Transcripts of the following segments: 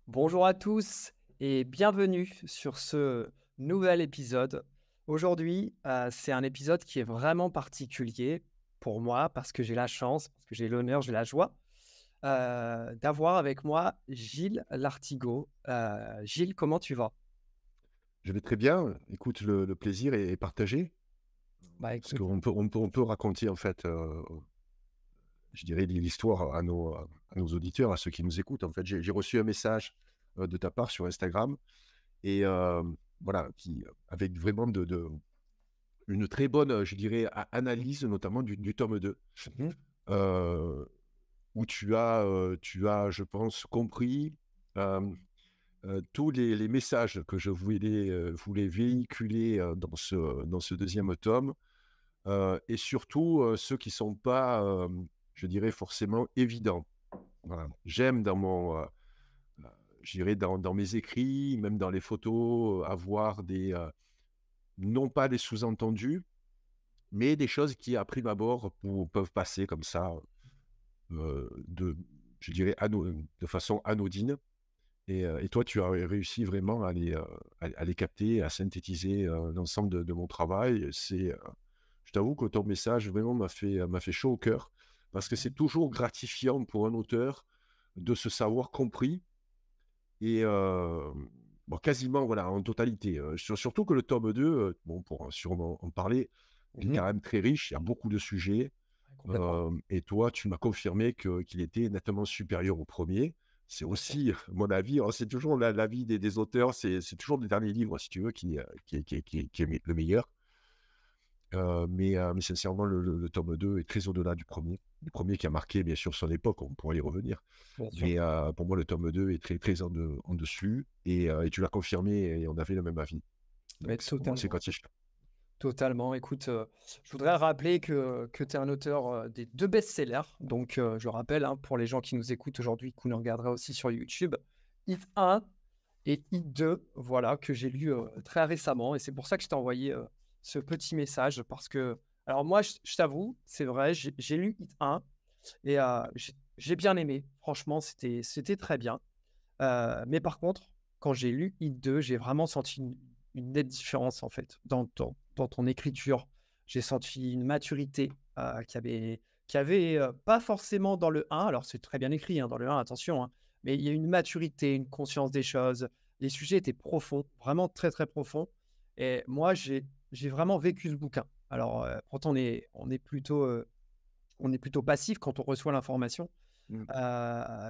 Bonjour à tous et bienvenue sur ce nouvel épisode. Aujourd'hui, c'est un épisode qui est vraiment particulier pour moi parce que j'ai la chance, parce que j'ai l'honneur, j'ai la joie, d'avoir avec moi Gilles Lartigot. Gilles, comment tu vas? Je vais très bien. Écoute, le plaisir est partagé Bah, parce écoute, qu'on peut raconter en fait, je dirais l'histoire à nos auditeurs, à ceux qui nous écoutent. En fait, j'ai reçu un message de ta part sur Instagram et voilà, qui avec vraiment une très bonne, je dirais, analyse notamment du tome 2, mmh, euh, où tu as, je pense, compris tous les messages que je voulais véhiculer dans ce deuxième tome. Et surtout, ceux qui sont pas, je dirais forcément évidents. Voilà. J'aime je dirais dans mes écrits, même dans les photos, avoir non pas des sous-entendus, mais des choses qui, à prime abord, peuvent passer comme ça, de je dirais de façon anodine. Et toi, tu as réussi vraiment à les capter, à synthétiser, l'ensemble de mon travail. Je t'avoue que ton message vraiment m'a fait chaud au cœur parce que c'est toujours gratifiant pour un auteur de se savoir compris et bon, quasiment, voilà, en totalité, surtout que le tome 2, bon, pour sûrement en parler, il est mmh, quand même très riche, il y a beaucoup de sujets. ouais, complètement, Et toi, tu m'as confirmé qu'il était nettement supérieur au premier. C'est tout à fait. aussi mon avis, hein, c'est toujours l'avis des auteurs, c'est toujours le dernier livre, si tu veux, qui est le meilleur. Mais sincèrement, le tome 2 est très au-delà du premier. Le premier qui a marqué, bien sûr, son époque, on pourra y revenir. Bien sûr. Mais pour moi, le tome 2 est très, très en dessus. Et tu l'as confirmé et on avait le même avis. Mais Donc, pour moi, c'est totalement. gratifiant. Totalement. Écoute, je voudrais rappeler que tu es un auteur, des 2 best-sellers. Donc, je rappelle, hein, pour les gens qui nous écoutent aujourd'hui, qui nous regarderaient aussi sur YouTube, Hit 1 et Hit 2, voilà, que j'ai lu, très récemment et c'est pour ça que je t'ai envoyé, ce petit message parce que alors moi, je t'avoue, c'est vrai, j'ai lu Hit 1 et j'ai bien aimé. Franchement, c'était très bien. Mais par contre, quand j'ai lu Hit 2, j'ai vraiment senti une nette différence, en fait, dans ton écriture. J'ai senti une maturité, qu'il y avait, pas forcément dans le 1. Alors c'est très bien écrit, hein, dans le 1, attention, hein, mais il y a une maturité, une conscience des choses. Les sujets étaient profonds, vraiment très, très profonds et moi, j'ai vraiment vécu ce bouquin. Alors, pourtant on est plutôt passif quand on reçoit l'information. Mm.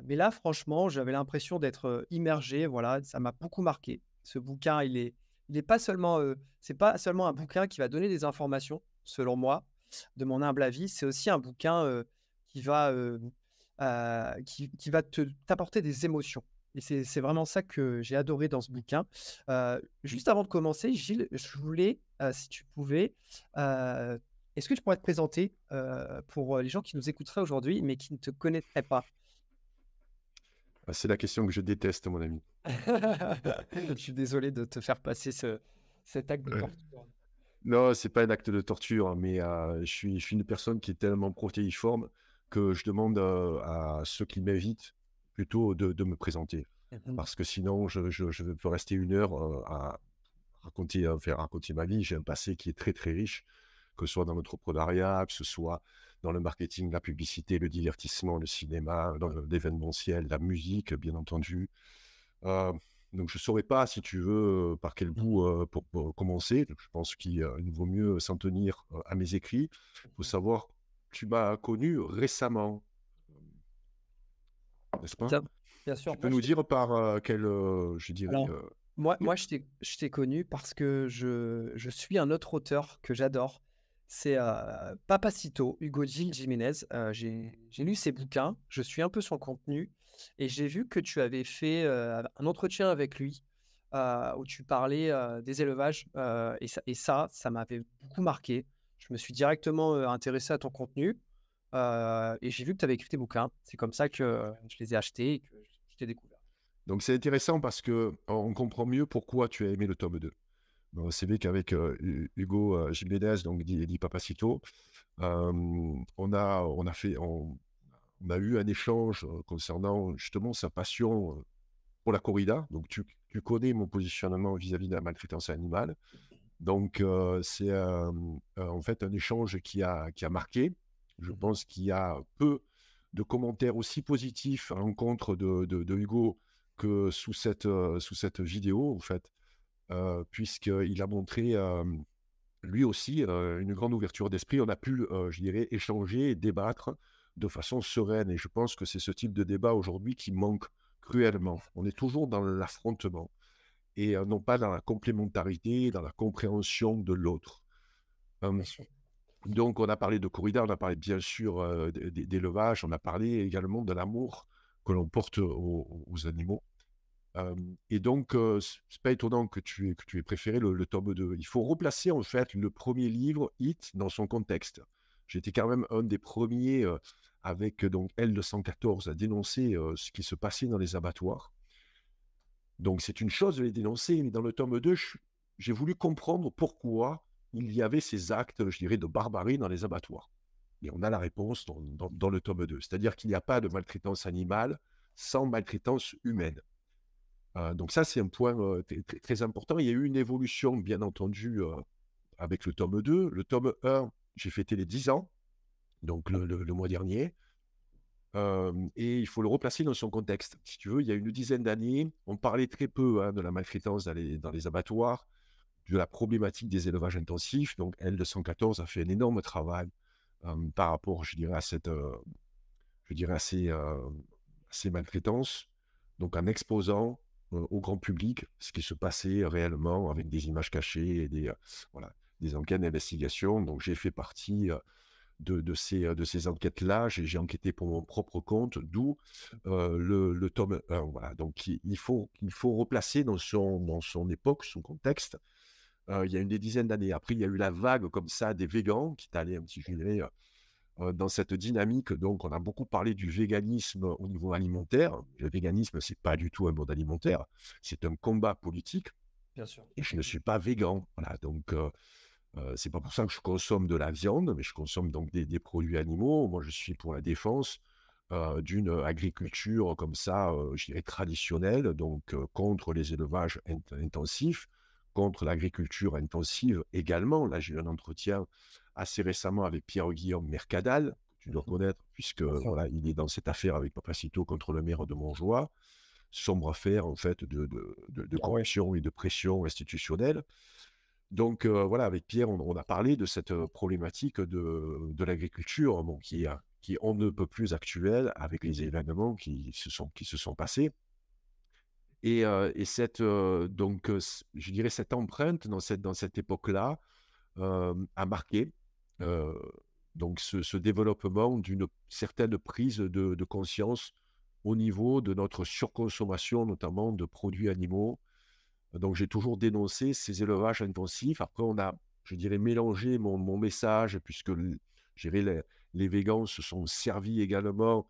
Mais là, franchement, j'avais l'impression d'être, immergé, voilà, ça m'a beaucoup marqué. Ce bouquin, il est pas seulement, c'est pas seulement un bouquin qui va donner des informations, selon moi, de mon humble avis, c'est aussi un bouquin, qui va, qui va t'apporter des émotions et c'est vraiment ça que j'ai adoré dans ce bouquin. Juste avant de commencer, Gilles, je voulais, si tu pouvais, heu est-ce que tu pourrais te présenter, pour, les gens qui nous écouteraient aujourd'hui, mais qui ne te connaîtraient pas? Ah, c'est la question que je déteste, mon ami. Je suis désolé de te faire passer cet acte de torture. Non, c'est pas un acte de torture, hein, mais je suis une personne qui est tellement protéiforme que je demande, à ceux qui m'invitent plutôt de me présenter. Mmh mh. Parce que sinon je peux rester 1 heure, à faire raconter ma vie. J'ai un passé qui est très, très riche, que ce soit dans l'entrepreneuriat, que ce soit dans le marketing, la publicité, le divertissement, le cinéma, dans l'événementiel, la musique, bien entendu. Heu, donc je ne saurais pas, si tu veux, par quel bout, pour commencer. Donc je pense qu'il vaut mieux s'en tenir, à mes écrits. Il faut Mmh. savoir, tu m'as connu récemment, n'est-ce pas? Bien bien sûr, Tu peux moi nous dire par, quel, je dirais, alors, moi je t'ai connu parce que je suis un autre auteur que j'adore. C'est, Papacito, Hugo Gil Jiménez. J'ai lu ses bouquins, je suis un peu son contenu et j'ai vu que tu avais fait, un entretien avec lui, où tu parlais, des élevages, et ça m'avait beaucoup marqué. Je me suis directement, intéressé à ton contenu, et j'ai vu que tu avais écrit tes bouquins. C'est comme ça que je les ai achetés et que je t'ai découvert. donc c'est intéressant parce qu'on comprend mieux pourquoi tu as aimé le tome 2. Bon, c'est vrai qu'avec, Hugo, Jiménez, donc dit Papacito, on a eu un échange, concernant justement sa passion, pour la corrida. Donc, tu connais mon positionnement vis-à-vis de la maltraitance animale. Donc, c'est en fait un échange qui a marqué. Je Mhm. pense qu'il y a peu de commentaires aussi positifs à l'encontre de Hugo que sous cette vidéo, en fait, puisqu'il a montré lui aussi une grande ouverture d'esprit. On a pu, je dirais, échanger et débattre de façon sereine. Et je pense que c'est ce type de débat aujourd'hui qui manque cruellement. On est toujours dans l'affrontement et non pas dans la complémentarité, dans la compréhension de l'autre. Bien Hum, sûr. donc, on a parlé de corrida, on a parlé bien sûr d'élevage, on a parlé également de l'amour que l'on porte aux animaux. Et donc, c'est pas étonnant que tu aies préféré le tome 2. Il faut replacer en fait le premier livre, Hit, dans son contexte. J'étais quand même un des premiers avec donc L214 à dénoncer ce qui se passait dans les abattoirs. Donc, c'est une chose de les dénoncer, mais dans le tome 2, j'ai voulu comprendre pourquoi il y avait ces actes, je dirais, de barbarie dans les abattoirs. Et on a la réponse dans le tome 2. C'est-à-dire qu'il n'y a pas de maltraitance animale sans maltraitance humaine. Donc ça, c'est un point très important. Il y a eu une évolution, bien entendu, avec le tome 2. Le tome 1, j'ai fêté les 10 ans, donc le mois dernier. Et il faut le replacer dans son contexte. Si tu veux, il y a une dizaine d'années, on parlait très peu de la maltraitance dans les abattoirs, de la problématique des élevages intensifs. Donc L214 a fait un énorme travail par rapport, je dirais, à ces maltraitances. Donc en exposant au grand public ce qui se passait réellement avec des images cachées et voilà, des enquêtes d'investigation. Donc j'ai fait partie de ces enquêtes-là. J'ai enquêté pour mon propre compte, d'où le tome 1. Voilà. Donc il faut replacer dans son époque, son contexte. Il y a des dizaines d'années. Après, il y a eu la vague comme ça des végans qui est allée un petit peu dans cette dynamique. Donc, on a beaucoup parlé du véganisme au niveau alimentaire. Le véganisme, c'est pas du tout un mode alimentaire, c'est un combat politique. Bien sûr. Et je ne suis pas végan. Voilà, donc c'est pas pour ça que je consomme de la viande, mais je consomme donc des produits animaux. Moi, je suis pour la défense d'une agriculture comme ça, je dirais traditionnelle, donc contre les élevages intensifs, contre l'agriculture intensive également. Là, j'ai eu un entretien assez récemment avec Pierre-Guillaume Mercadal, que tu dois Mhm. connaître, puisque Bien sûr. voilà, il est dans cette affaire avec Papacito contre le maire de Montjoie, sombre affaire en fait de Ah ouais. corruption et de pression institutionnelle. Donc voilà, avec Pierre, on a parlé de cette problématique de l'agriculture, bon, qui on ne peut plus actuelle avec les événements qui se sont passés. Et cette, donc, je dirais, cette empreinte dans cette époque-là a marqué euh, donc ce développement d'une certaine prise de conscience au niveau de notre surconsommation, notamment de produits animaux. Donc, j'ai toujours dénoncé ces élevages intensifs. Après, on a, je dirais, mélangé mon message, puisque je dirais, les végans se sont servis également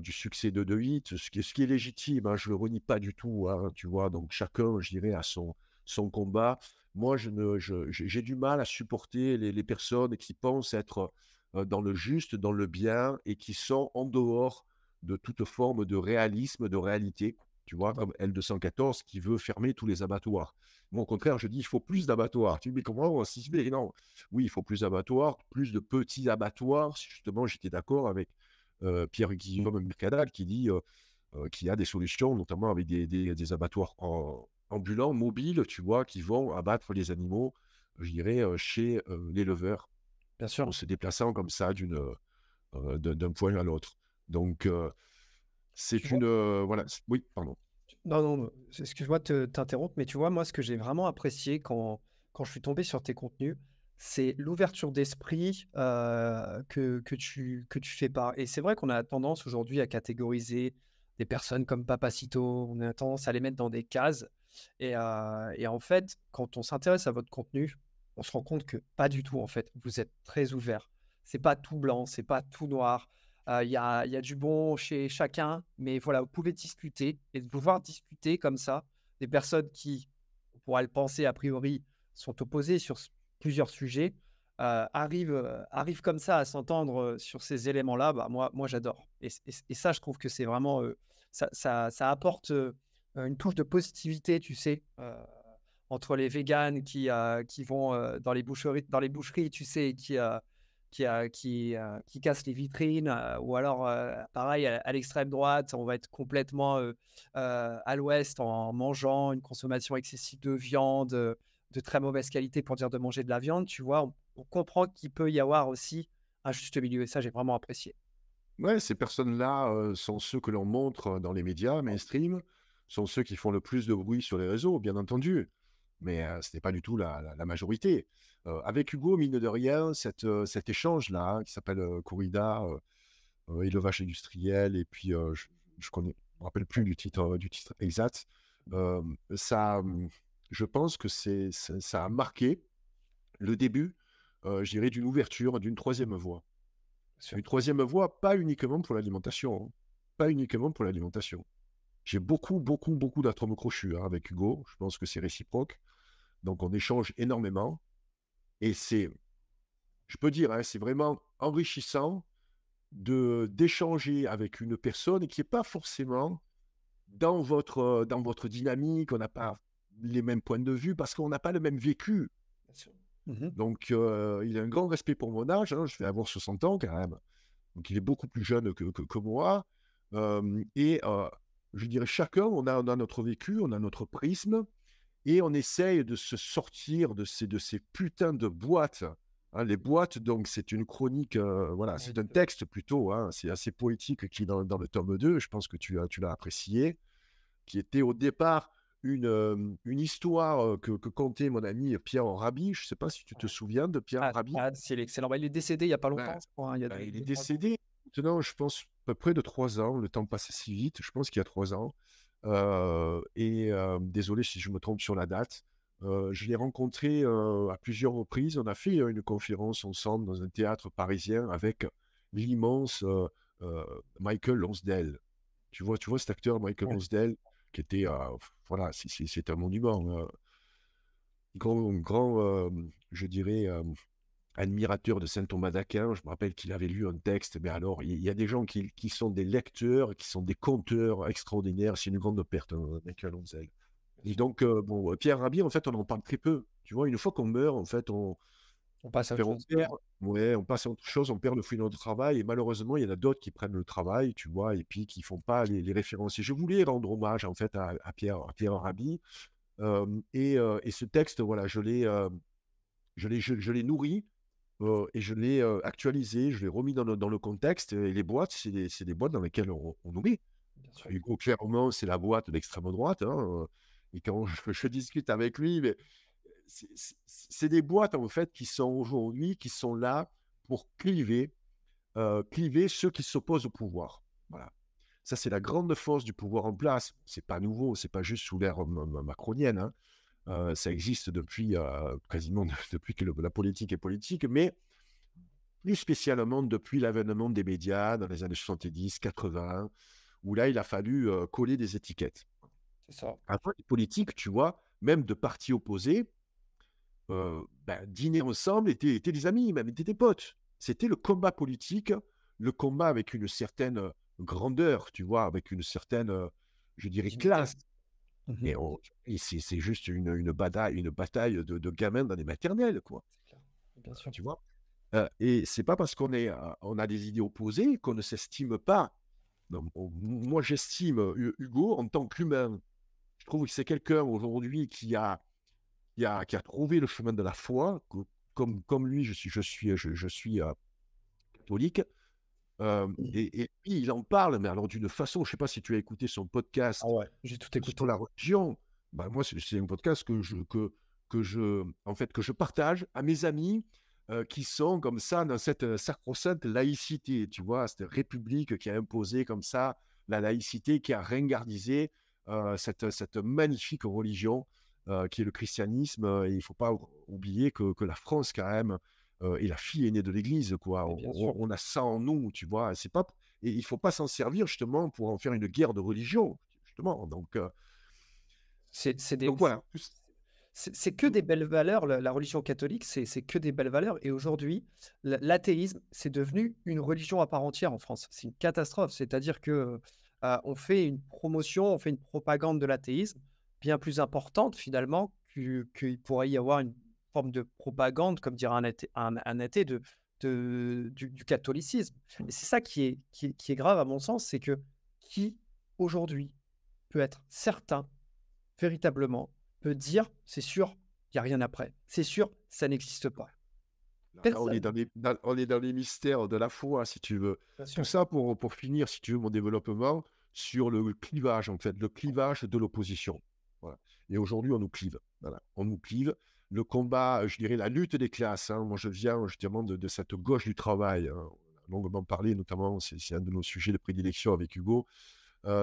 du succès de Hit, ce qui est légitime, hein, je ne le renie pas du tout, hein, tu vois. Donc, chacun, je dirais, a son combat. Moi, j'ai du mal à supporter les personnes qui pensent être dans le juste, dans le bien, et qui sont en dehors de toute forme de réalisme, de réalité, tu vois, Ouais. comme L214 qui veut fermer tous les abattoirs. Moi, au contraire, je dis, il faut plus d'abattoirs. Tu me dis, mais comment on s'y fait? Non, oui, il faut plus d'abattoirs, plus de petits abattoirs. Justement, j'étais d'accord avec Pierre-Guillaume Mercadal qui dit qu'il y a des solutions, notamment avec des abattoirs ambulants, mobiles, tu vois, qui vont abattre les animaux, je dirais, chez l'éleveur, Bien en sûr. se déplaçant comme ça d'un point à l'autre. Donc, Tu c'est vois? une... voilà, oui, pardon. Non, non, excuse-moi de t'interrompre, mais tu vois, moi, ce que j'ai vraiment apprécié quand je suis tombé sur tes contenus, c'est l'ouverture d'esprit que tu fais part. Et c'est vrai qu'on a tendance aujourd'hui à catégoriser des personnes comme Papacito, on a tendance à les mettre dans des cases. Et en fait, quand on s'intéresse à votre contenu, on se rend compte que pas du tout, en fait. Vous êtes très ouvert. C'est pas tout blanc, c'est pas tout noir. Il y a du bon chez chacun, mais voilà, vous pouvez discuter et de pouvoir discuter comme ça, des personnes qui, on pourrait le penser a priori, sont opposées sur plusieurs sujets, arrivent comme ça à s'entendre sur ces éléments-là, bah, moi j'adore. Et ça, je trouve que c'est vraiment, ça apporte une touche de positivité, tu sais, entre les véganes qui vont, dans les boucheries, tu sais, et qui cassent les vitrines, ou alors, pareil à l'extrême droite, on va être complètement, à l'ouest en mangeant une consommation excessive de viande, de très mauvaise qualité pour dire de manger de la viande, tu vois? On comprend qu'il peut y avoir aussi un juste milieu et ça, j'ai vraiment apprécié. Ouais, ces personnes-là, sont ceux que l'on montre dans les médias mainstream, sont ceux qui font le plus de bruit sur les réseaux, bien entendu. Mais, ce n'est pas du tout la majorité. Avec Hugo, mine de rien, cet échange-là, hein, qui s'appelle, Corrida, élevage industriel et puis, je connais je me rappelle plus du titre exact. Ça, je pense que ça a marqué le début, je dirais d'une ouverture d'une troisième voie. Bien sûr. Une troisième voie, pas uniquement pour l'alimentation, hein, pas uniquement pour l'alimentation. J'ai beaucoup, beaucoup, beaucoup d'atomes crochus, hein, avec Hugo. Je pense que c'est réciproque. Donc on échange énormément et je peux dire, hein, c'est vraiment enrichissant d'échanger avec une personne qui est pas forcément dans votre dynamique. On n'a pas les mêmes points de vue parce qu'on n'a pas le même vécu. Bien sûr. Mmh. Donc il a un grand respect pour mon âge, hein, je vais avoir 60 ans quand même. Donc il est beaucoup plus jeune que moi, et je dirais chacun, on a notre vécu, on a notre prisme et on essaye de se sortir de ces putains de boîtes, hein. Les boîtes, donc c'est une chronique, voilà, Oui, c'est un texte plutôt, hein, c'est assez poétique qui est dans le tome 2. Je pense que tu l'as apprécié, qui était au départ une histoire, que contait mon ami Pierre Rabhi. Je ne sais pas si tu te ouais. souviens de Pierre Rabhi? C'est excellent. Bah, il est décédé il y a pas Ouais. longtemps, je crois, hein, il y a Il est 2-3 ans. décédé maintenant, je pense, à peu près de 3 ans. Le temps passe si vite, je pense qu'il y a 3 ans. Désolé si je me trompe sur la date. Je l'ai rencontré, à plusieurs reprises. On a fait, une conférence ensemble dans un théâtre parisien avec l'immense, heu, Michael Lonsdale. Tu vois cet acteur Michael Ouais, Lonsdale qui était, voilà, c'est un monument, grand, je dirais, admirateur de saint Thomas d'Aquin. Je me rappelle qu'il avait lu un texte, mais alors il y a des gens qui sont des lecteurs, qui sont des conteurs extraordinaires. C'est une grande perte, hein, Michael Lonsdale. bien Et sûr. donc, bon, Pierre Rabhi, en fait, on en parle très peu. Tu vois? Une fois qu'on meurt, en fait, On passe à autre enfin, on chose. perd, ouais, on passe à autre chose, on perd le fruit de notre travail et malheureusement, il y en a d'autres qui prennent le travail, tu vois? Et puis qui font pas les références. Et je voulais rendre hommage, en fait, à Pierre Rabhi, et ce texte, voilà, je l'ai nourri. Et je l'ai, actualisé, je l'ai remis dans le contexte, et les boîtes, c'est des boîtes dans lesquelles on nous met. Bien sûr. Hugo, clairement, c'est la boîte d'extrême droite, hein, et quand je discute avec lui, mais c'est des boîtes, en fait, qui sont aujourd'hui, qui sont là pour cliver ceux qui s'opposent au pouvoir. Voilà. Ça, c'est la grande force du pouvoir en place. C'est pas nouveau, c'est pas juste sous l'ère macronienne, hein. Ça existe depuis, quasiment depuis que la politique est politique, mais plus spécialement depuis l'avènement des médias dans les années 70-80, où là, il a fallu, coller des étiquettes. C'est ça. Avant les politiques, tu vois, même de partis opposés, dîner ensemble étaient des amis, même étaient des potes. C'était le combat politique, le combat avec une certaine, grandeur, tu vois? Avec une certaine, je dirais Dignité. classe. Mmh. Et c'est juste une bataille de gamins dans les maternelles, quoi, C'est clair. Bien sûr. tu vois? Et c'est pas parce on a des idées opposées qu'on ne s'estime pas. Non, moi j'estime, Hugo en tant qu'humain. Je trouve que c'est quelqu'un aujourd'hui qui a trouvé le chemin de la foi, comme lui, je suis catholique, et lui, il en parle, mais alors d'une façon, je sais pas si tu as écouté son Ah podcast ouais, j'ai tout sur écouté. la religion. Bah, moi, c'est un podcast que je partage à mes amis, qui sont comme ça dans cette, sacro-sainte laïcité, tu vois? Cette république qui a imposé comme ça la laïcité, qui a ringardisé, cette magnifique religion, qui est le christianisme, et il ne faut pas oublier que la France quand même, est la fille aînée de l'Église, quoi. Mais On bien on sûr. on a ça en nous, tu vois? C'est pas Et il ne faut pas s'en servir justement pour en faire une guerre de religion, justement. C'est des Donc voilà. c'est que des belles valeurs, la religion catholique, c'est que des belles valeurs et aujourd'hui, l'athéisme, c'est devenu une religion à part entière en France. C'est une catastrophe, c'est-à-dire que, on fait une promotion, on fait une propagande de l'athéisme bien plus importante finalement qu'il pourrait y avoir une forme de propagande, comme dirait un athée, du catholicisme. Et c'est ça qui est grave à mon sens, c'est que qui aujourd'hui peut être certain, véritablement, peut dire, c'est sûr, il n'y a rien après. C'est sûr, ça n'existe pas. Là, on est Personne. dans les mystères de la foi, si tu veux. Bien Tout sûr. ça pour finir, si tu veux, mon développement sur le clivage, en fait, le clivage de l'opposition. Voilà. Et aujourd'hui, on nous clive. Voilà. On nous clive. Le combat, je dirais, la lutte des classes. Hein. Moi, je viens justement de cette gauche du travail. Hein. On a longuement parlé, notamment, c'est un de nos sujets de prédilection avec Hugo.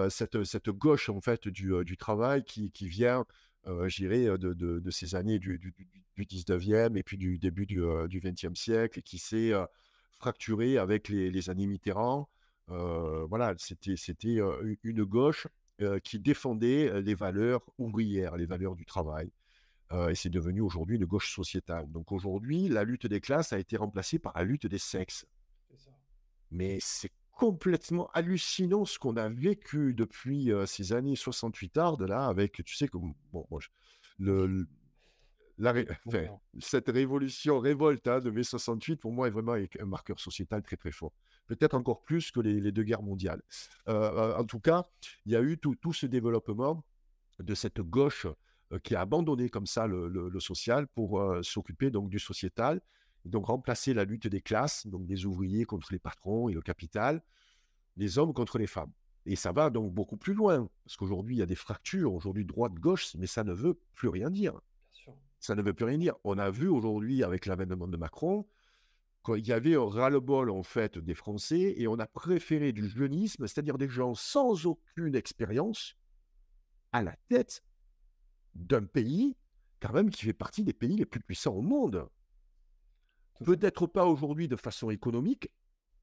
Cette gauche, en fait, du travail qui vient, je dirais, de ces années du 19e et puis du début du 20e siècle, et qui s'est fracturé avec les années Mitterrand. Voilà, c'était une gauche qui défendait les valeurs ouvrières, les valeurs du travail. Et c'est devenu aujourd'hui une gauche sociétale. Donc aujourd'hui, la lutte des classes a été remplacée par la lutte des sexes. C'est ça. Mais c'est complètement hallucinant ce qu'on a vécu depuis ces années 68 ardes là, avec, tu sais, comme, bon, moi, le, enfin, Bon, cette révolte hein, de mai 68, pour moi, est vraiment un marqueur sociétal très, très fort. Peut-être encore plus que les deux guerres mondiales. En tout cas, il y a eu tout ce développement de cette gauche qui a abandonné comme ça le social pour s'occuper donc du sociétal, donc remplacer la lutte des classes, donc des ouvriers contre les patrons et le capital, les hommes contre les femmes. Et ça va donc beaucoup plus loin, parce qu'aujourd'hui, il y a des fractures, aujourd'hui droite-gauche, mais ça ne veut plus rien dire. bien sûr. Ça ne veut plus rien dire. On a vu aujourd'hui, avec l'avènement de Macron, qu'il y avait un ras-le-bol, en fait, des Français, et on a préféré du jeunisme, c'est-à-dire des gens sans aucune expérience, à la tête d'un pays, quand même, qui fait partie des pays les plus puissants au monde. Peut-être pas aujourd'hui de façon économique,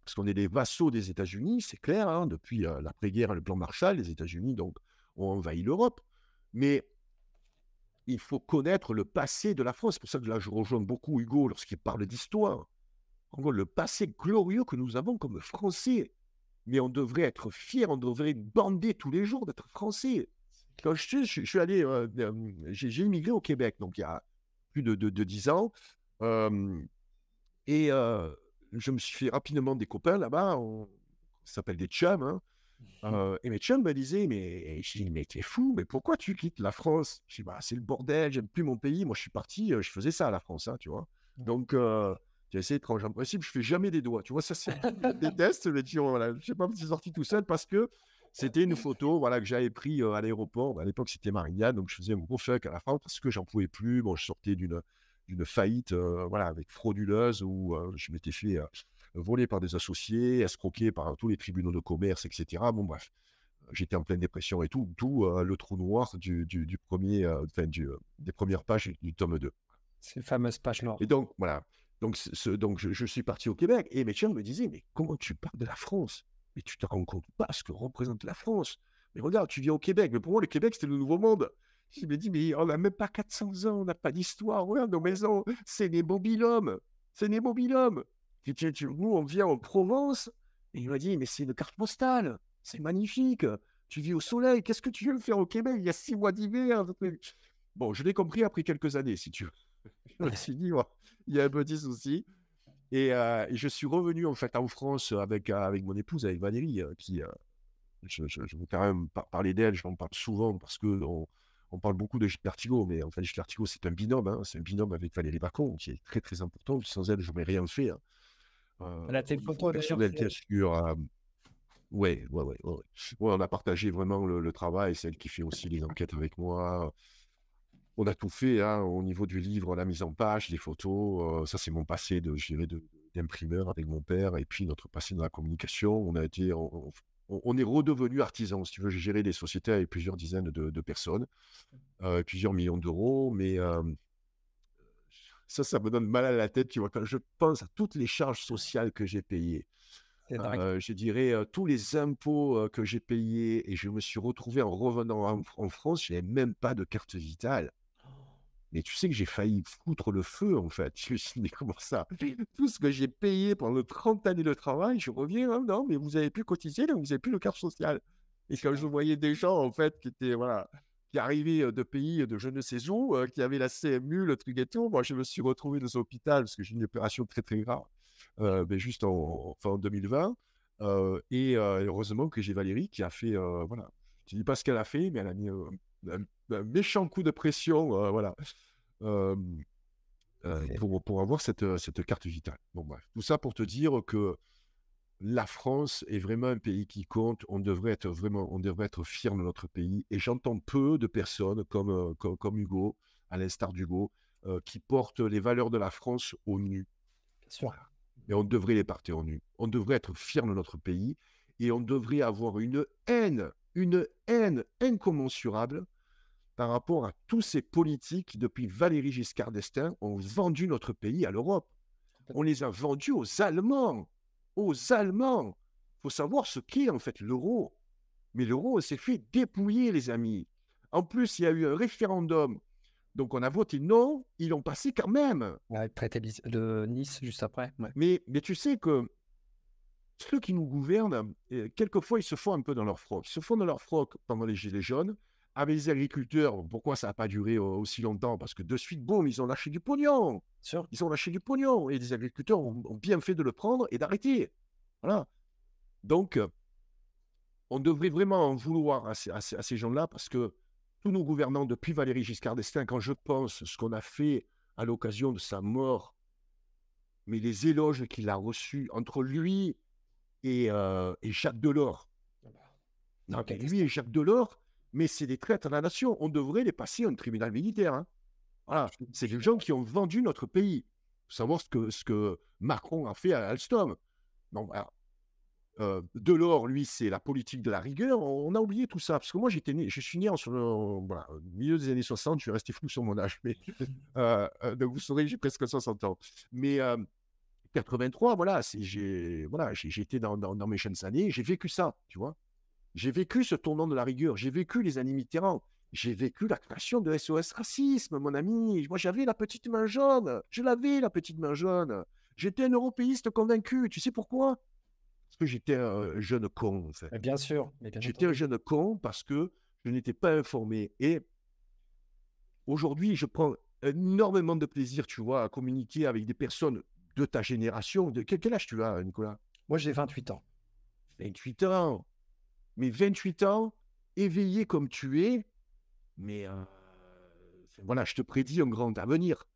parce qu'on est des vassaux des États-Unis, c'est clair, hein, depuis l'après-guerre, le plan Marshall, les États-Unis donc, ont envahi l'Europe. Mais il faut connaître le passé de la France. C'est pour ça que là, je rejoins beaucoup Hugo lorsqu'il parle d'histoire. En gros, le passé glorieux que nous avons comme Français. Mais on devrait être fiers, on devrait bander tous les jours d'être Français. Quand je suis allé, j'ai immigré au Québec, donc il y a plus de 10 ans. Et je me suis fait rapidement des copains là-bas, ça s'appelle des chums. Hein. Et mes chums me disaient, je dis, mais t'es fou, mais pourquoi tu quittes la France? Je dis, bah, c'est le bordel, j'aime plus mon pays. Moi, je suis parti, je faisais ça à la France, hein, tu vois. Donc, j'ai essayé étrange. En principe, je fais jamais des doigts. Tu vois, ça, c'est je déteste, mais tu vois, voilà, je sais pas, je suis sorti tout seul parce que c'était une photo voilà, que j'avais pris à l'aéroport. À l'époque, c'était Marignane, donc je faisais un gros fuck à la fin parce que j'en pouvais plus. Bon, je sortais d'une faillite voilà, avec frauduleuse où je m'étais fait voler par des associés, escroquer par tous les tribunaux de commerce, etc. Bon, bref, j'étais en pleine dépression et tout, le trou noir du premier, des premières pages du tome 2. Ces fameuses pages noires. Et donc, voilà. Donc je suis parti au Québec et mes chums me disaient, mais comment tu parles de la France? Mais tu te rends compte pas ce que représente la France? Mais regarde, tu viens au Québec. Mais pour moi, le Québec, c'était le Nouveau Monde. Je me dis, mais on n'a même pas 400 ans, on n'a pas d'histoire. Regarde nos maisons, c'est des mobil-hommes. C'est des mobil-hommes. Nous, on vient en Provence. Et il m'a dit, mais c'est une carte postale. C'est magnifique. Tu vis au soleil. Qu'est-ce que tu veux faire au Québec? Il y a 6 mois d'hiver. Bon, je l'ai compris après quelques années, si tu veux. Je me suis dit, ouais, il y a un petit souci. Et je suis revenu en fait en France avec mon épouse, avec Valérie, qui, je veux quand même parler d'elle, je l'en parle souvent parce on parle beaucoup de Gilles Artigot, mais en fait, Gilles Artigot, c'est un binôme, hein, c'est un binôme avec Valérie Bacon, qui est très très important. Sans elle, je n'aurais rien fait. Hein. Elle a tes Au niveau photos d'ailleurs. personnel, bien sûr. Ouais. Ouais, on a partagé vraiment le travail, c'est elle qui fait aussi les enquêtes avec moi. On a tout fait hein, au niveau du livre, la mise en page, les photos. Ça, c'est mon passé d'imprimeur avec mon père et puis notre passé dans la communication. On est redevenu artisan. Si tu veux, j'ai géré des sociétés avec plusieurs dizaines de personnes, plusieurs millions d'euros. Mais ça me donne mal à la tête. Tu vois, quand je pense à toutes les charges sociales que j'ai payées, C'est dingue. je dirais tous les impôts que j'ai payés et je me suis retrouvé en revenant en France, je n'avais même pas de carte vitale. Mais tu sais que j'ai failli foutre le feu, en fait. Je me suis dit, mais comment ça? Tout ce que j'ai payé pendant 30 années de travail, je reviens, hein, non, mais vous avez pu cotiser, là, vous n'avez plus de carte sociale. Et C'est quand je vrai. voyais des gens, en fait, qui étaient, voilà, qui arrivaient de pays de je ne sais où, qui avaient la CMU, le truc et tout, moi, je me suis retrouvé dans un hôpital parce que j'ai eu une opération très, très grave, ben, juste enfin, en 2020. Heureusement que j'ai Valérie qui a fait, voilà, je ne dis pas ce qu'elle a fait, mais elle a mis un méchant coup de pression, voilà, euh, C'est pour avoir cette carte vitale. Bon, bref, tout ça pour te dire que la France est vraiment un pays qui compte. On devrait être fier de notre pays. Et j'entends peu de personnes comme Hugo, à l'instar d'Hugo, qui portent les valeurs de la France au nu. bien sûr. Mais on devrait les porter au nu. On devrait être fier de notre pays et on devrait avoir une haine incommensurable par rapport à tous ces politiques qui, depuis Valéry Giscard d'Estaing, ont vendu notre pays à l'Europe. On les a vendus aux Allemands. Aux Allemands. Il faut savoir ce qu'est en fait l'euro. Mais l'euro s'est fait dépouiller, les amis. En plus, il y a eu un référendum. Donc on a voté non, ils l'ont passé quand même. Ouais, traité de Nice juste après. Ouais. Mais tu sais que ceux qui nous gouvernent, quelquefois, ils se font un peu dans leur froc. Ils se font dans leur froc pendant les Gilets jaunes. Avec les agriculteurs, pourquoi ça n'a pas duré aussi longtemps? Parce que de suite, boum, ils ont lâché du pognon. Sûr. Ils ont lâché du pognon. Et les agriculteurs ont bien fait de le prendre et d'arrêter. Voilà. Donc, on devrait vraiment en vouloir à ces gens-là parce que tous nos gouvernants, depuis Valéry Giscard d'Estaing, quand je pense ce qu'on a fait à l'occasion de sa mort, mais les éloges qu'il a reçus entre lui et Jacques Delors. C'est une Non, mais lui et catastrophe. Jacques Delors, mais c'est des traîtres à la nation. On devrait les passer à un tribunal militaire. Hein. Voilà. Je C'est suis des gens d'accord. qui ont vendu notre pays. Il faut savoir ce que Macron a fait à Alstom. Bon, voilà. Delors, lui, c'est la politique de la rigueur. On a oublié tout ça. Parce que moi, je suis né voilà, au milieu des années 60. Je suis resté fou sur mon âge. Mais, donc, vous saurez, j'ai presque 60 ans. Mais 83, voilà, j'ai été dans mes jeunes années. J'ai vécu ça, tu vois. J'ai vécu ce tournant de la rigueur. J'ai vécu les années Mitterrand. J'ai vécu la création de SOS Racisme, mon ami. Moi, j'avais la petite main jaune. Je l'avais, la petite main jaune. J'étais un européiste convaincu. Tu sais pourquoi? Parce que j'étais un jeune con, en fait. Mais bien sûr, mais bien J'étais un entendu. jeune con parce que je n'étais pas informé. Et aujourd'hui, je prends énormément de plaisir, tu vois, à communiquer avec des personnes de ta génération. Quel âge tu as, Nicolas? Moi, j'ai 28 ans. 28 ans. Mais 28 ans, éveillé comme tu es, mais voilà, je te prédis un grand avenir.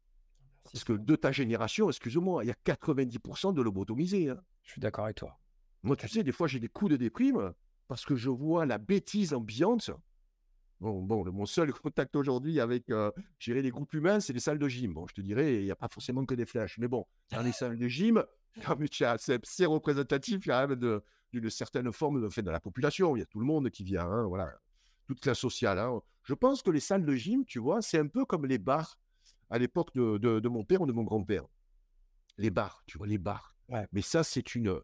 Merci, Parce que c'est de gentil. ta génération, excuse-moi, il y a 90% de lobotomisés. Hein. Je suis d'accord avec toi. Moi, tu sais, des fois, j'ai des coups de déprime parce que je vois la bêtise ambiante. Bon, mon seul contact aujourd'hui avec gérer les groupes humains, c'est les salles de gym. Bon, je te dirais, il n'y a pas forcément que des flashs. Mais bon, dans les salles de gym, c'est représentatif quand même d'une certaine forme de la population. Il y a tout le monde qui vient, hein, voilà, toute classe sociale. Hein. Je pense que les salles de gym, tu vois, c'est un peu comme les bars à l'époque de mon père ou de mon grand-père. Les bars, tu vois, les bars. Ouais, Mais ça, c'est une,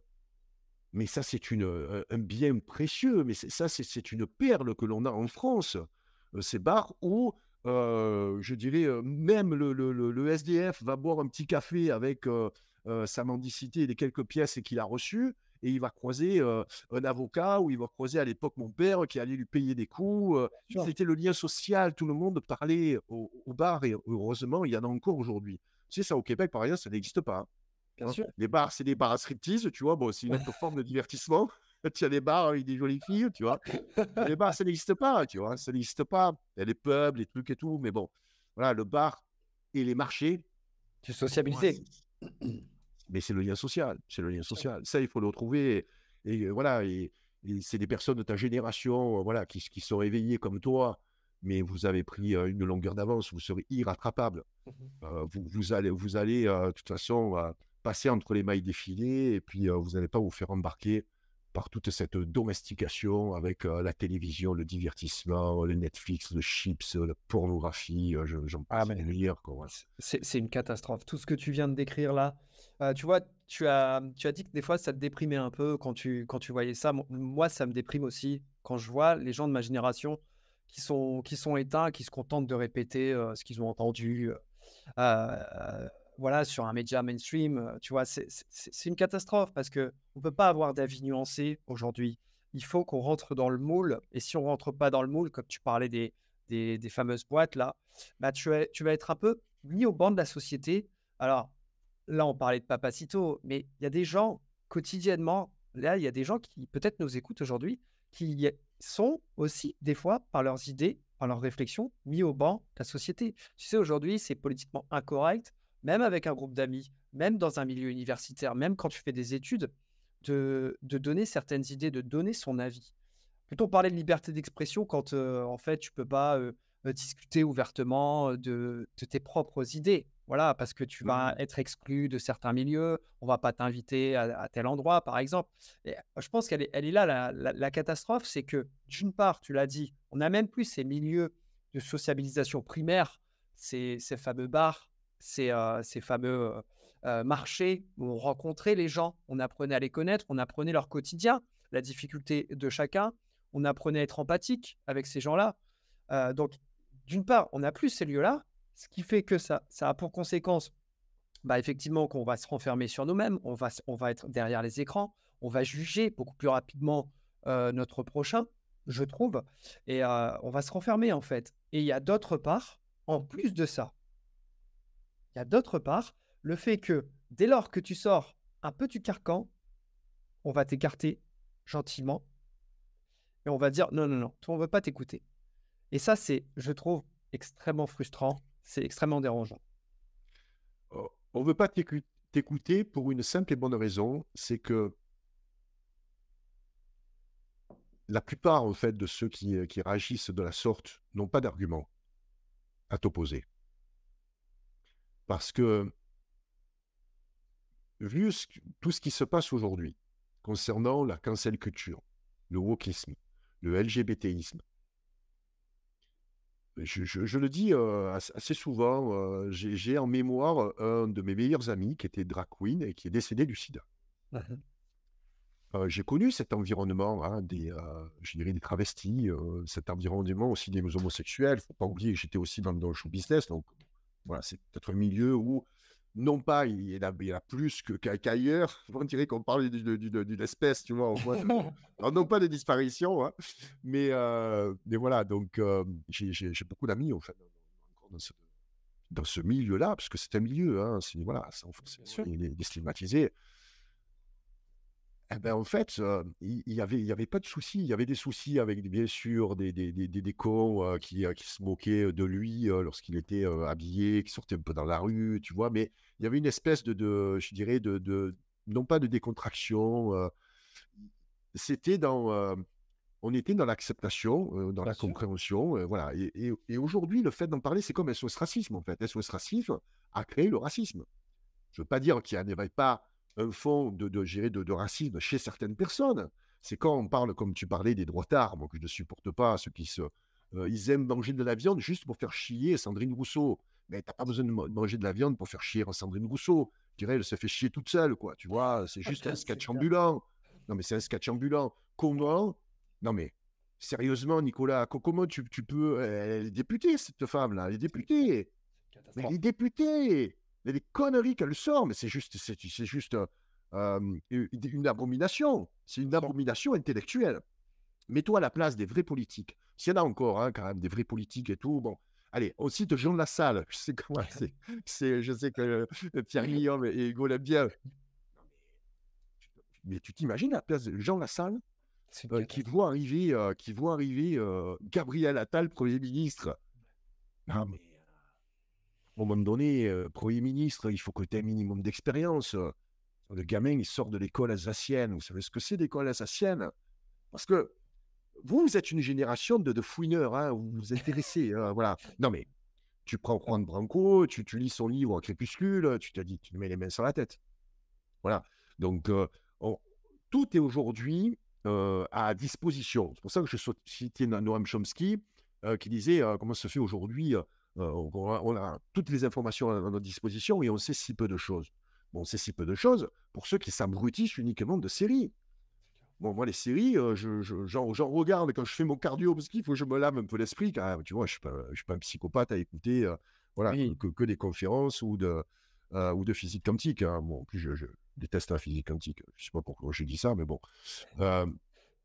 mais ça, c'est un bien précieux, mais c'est une perle que l'on a en France. Ces bars où, je dirais, même le SDF va boire un petit café avec sa mendicité et les quelques pièces qu'il a reçues, et il va croiser un avocat, ou il va croiser à l'époque mon père qui allait lui payer des coups. bien sûr. C'était le lien social, tout le monde parlait au bar, et heureusement, il y en a encore aujourd'hui. Tu sais, ça au Québec, par exemple, ça n'existe pas. Hein. Bien Hein. sûr. Les bars, c'est des bars à striptease, tu vois. Bon, c'est une autre forme de divertissement. Tu as des bars avec des jolies filles, tu vois. Les bars, ça n'existe pas, tu vois. Ça n'existe pas. Il y a les pubs, les trucs et tout. Mais bon, voilà, le bar et les marchés, Tu pour moi, sociabilisé. mais c'est le lien social. C'est le lien Bien sûr. social. Ça, il faut le retrouver. Voilà, et c'est des personnes de ta génération voilà, qui sont réveillées comme toi, mais vous avez pris une longueur d'avance. Vous serez irrattrapable. Mhm. Vous allez de toute façon, passer entre les mailles des filets et puis vous n'allez pas vous faire embarquer par toute cette domestication avec la télévision, le divertissement, le Netflix, le chips, la pornographie, j'en Ah, passe des mais meilleurs. Quoi, ouais. c'est une catastrophe. Tout ce que tu viens de décrire là, tu vois, tu as dit que des fois ça te déprimait un peu quand tu voyais ça. Moi, ça me déprime aussi quand je vois les gens de ma génération qui sont éteints, qui se contentent de répéter ce qu'ils ont entendu voilà, sur un média mainstream. Tu vois, c'est une catastrophe parce qu'on ne peut pas avoir d'avis nuancé aujourd'hui. il faut qu'on rentre dans le moule. Et si on rentre pas dans le moule, comme tu parlais des fameuses boîtes là, bah, tu vas être un peu mis au banc de la société. Alors là, on parlait de Papacito, mais il y a des gens quotidiennement, là, il y a des gens qui peut-être nous écoutent aujourd'hui, qui sont aussi des fois, par leurs idées, par leurs réflexions, mis au banc de la société. Tu sais, aujourd'hui, c'est politiquement incorrect, même avec un groupe d'amis, même dans un milieu universitaire, même quand tu fais des études, de donner certaines idées, de donner son avis. Plutôt parler de liberté d'expression quand, en fait, tu peux pas, discuter ouvertement, de tes propres idées. Voilà, parce que tu vas Mmh. être exclu de certains milieux, on va pas t'inviter à tel endroit, par exemple. Et je pense elle est là la catastrophe, c'est que d'une part, tu l'as dit, on n'a même plus ces milieux de sociabilisation primaire, ces fameux bars, ces fameux, marchés où on rencontrait les gens, on apprenait à les connaître, on apprenait leur quotidien, la difficulté de chacun. On apprenait à être empathique avec ces gens-là. Donc, d'une part, on n'a plus ces lieux-là, ce qui fait que ça a pour conséquence, bah, effectivement, qu'on va se renfermer sur nous-mêmes, on va être derrière les écrans, on va juger beaucoup plus rapidement notre prochain, je trouve, et on va se renfermer en fait. Et il y a d'autre part, en plus de ça, il y a d'autre part le fait que dès lors que tu sors un peu du carcan, on va t'écarter gentiment et on va dire non, non, non, toi, on ne veut pas t'écouter. Et ça, c'est, je trouve, extrêmement frustrant, c'est extrêmement dérangeant. On veut pas t'écouter pour une simple et bonne raison, c'est que la plupart, en fait, de ceux qui réagissent de la sorte n'ont pas d'argument à t'opposer. Parce que, vu tout ce qui se passe aujourd'hui concernant la cancel culture, le wokisme, le LGBTisme, je le dis assez souvent, j'ai en mémoire un de mes meilleurs amis qui était drag queen et qui est décédé du sida. Mmh. J'ai connu cet environnement, hein, je dirais des travestis, cet environnement aussi des homosexuels. Faut pas oublier que j'étais aussi dans le show business, donc voilà, c'est peut-être un milieu où, non pas il y en a plus qu'ailleurs, on dirait qu'on parle d'une espèce, tu vois? Au moins alors non pas de disparition, hein, mais voilà, donc j'ai beaucoup d'amis, en fait, encore dans ce milieu-là, parce que c'est un milieu, hein, c'est voilà, sans Bien forcément sûr. les stigmatiser. Eh ben, en fait, il y avait pas de soucis. Il y avait des soucis avec, bien sûr, des cons, qui se moquaient, de lui, lorsqu'il était, habillé, qui sortaient un peu dans la rue, tu vois? Mais il y avait une espèce je dirais de non pas de décontraction, c'était on était dans l'acceptation, dans Bien la sûr. compréhension, voilà et aujourd'hui, le fait d'en parler, c'est comme SOS Racisme, en fait. SOS Racisme a créé le racisme. Je veux pas dire qu'il n'y avait pas un fond de racisme chez certaines personnes. C'est quand on parle, comme tu parlais, des droitards, moi que je ne supporte pas, ceux ils aiment manger de la viande juste pour faire chier Sandrine Rousseau. Mais tu as pas besoin de manger de la viande pour faire chier Sandrine Rousseau. Je dirais, elle se fait chier toute seule, quoi. Tu vois, c'est juste un C'est sketch clair. ambulant. Non, mais c'est un sketch ambulant. Comment? Non, mais sérieusement, Nicolas, comment tu peux. Elle est députée, cette femme-là. Elle est C'est clair. députée. C'est une Mais elle est catastrophe. députée. Mais les conneries qu'elle sort, mais c'est juste une abomination. C'est une Bien sûr. abomination intellectuelle. Mets-toi à la place des vrais politiques. S'il y en a encore, hein, quand même, des vrais politiques et tout, bon. Allez, on cite Jean Lassalle. Je sais comment je sais que Pierre Guillaume et Hugo l'aiment bien. Mais tu t'imagines à la place de Jean Lassalle C'est une catastrophe. qui voit arriver Gabriel Attal, Premier ministre. Non, mais à un moment donné, Premier ministre, il faut que tu aies un minimum d'expérience. Le gamin, il sort de l'école alsacienne. Vous savez ce que c'est l'école alsacienne? Parce que vous êtes une génération de fouineurs, hein, vous vous intéressez, voilà. Non, mais tu prends Juan Branco, tu lis son livre Crépuscule, tu te dis, tu te mets les mains sur la tête. Voilà. Donc, on- tout est aujourd'hui à disposition. C'est pour ça que je citais Noam Chomsky, qui disait comment se fait aujourd'hui, on a toutes les informations à notre disposition et on sait si peu de choses. Bon, on sait si peu de choses pour ceux qui s'abrutissent uniquement de séries. Bon, moi, les séries, j'en regarde quand je fais mon cardio parce qu'il faut que je me lave un peu l'esprit quand même. Tu vois, je suis pas un psychopathe à écouter voilà, Oui. que des conférences ou de physique quantique, hein. Bon, en plus, je déteste la physique quantique. Je sais pas pourquoi je dis ça, mais bon. Euh,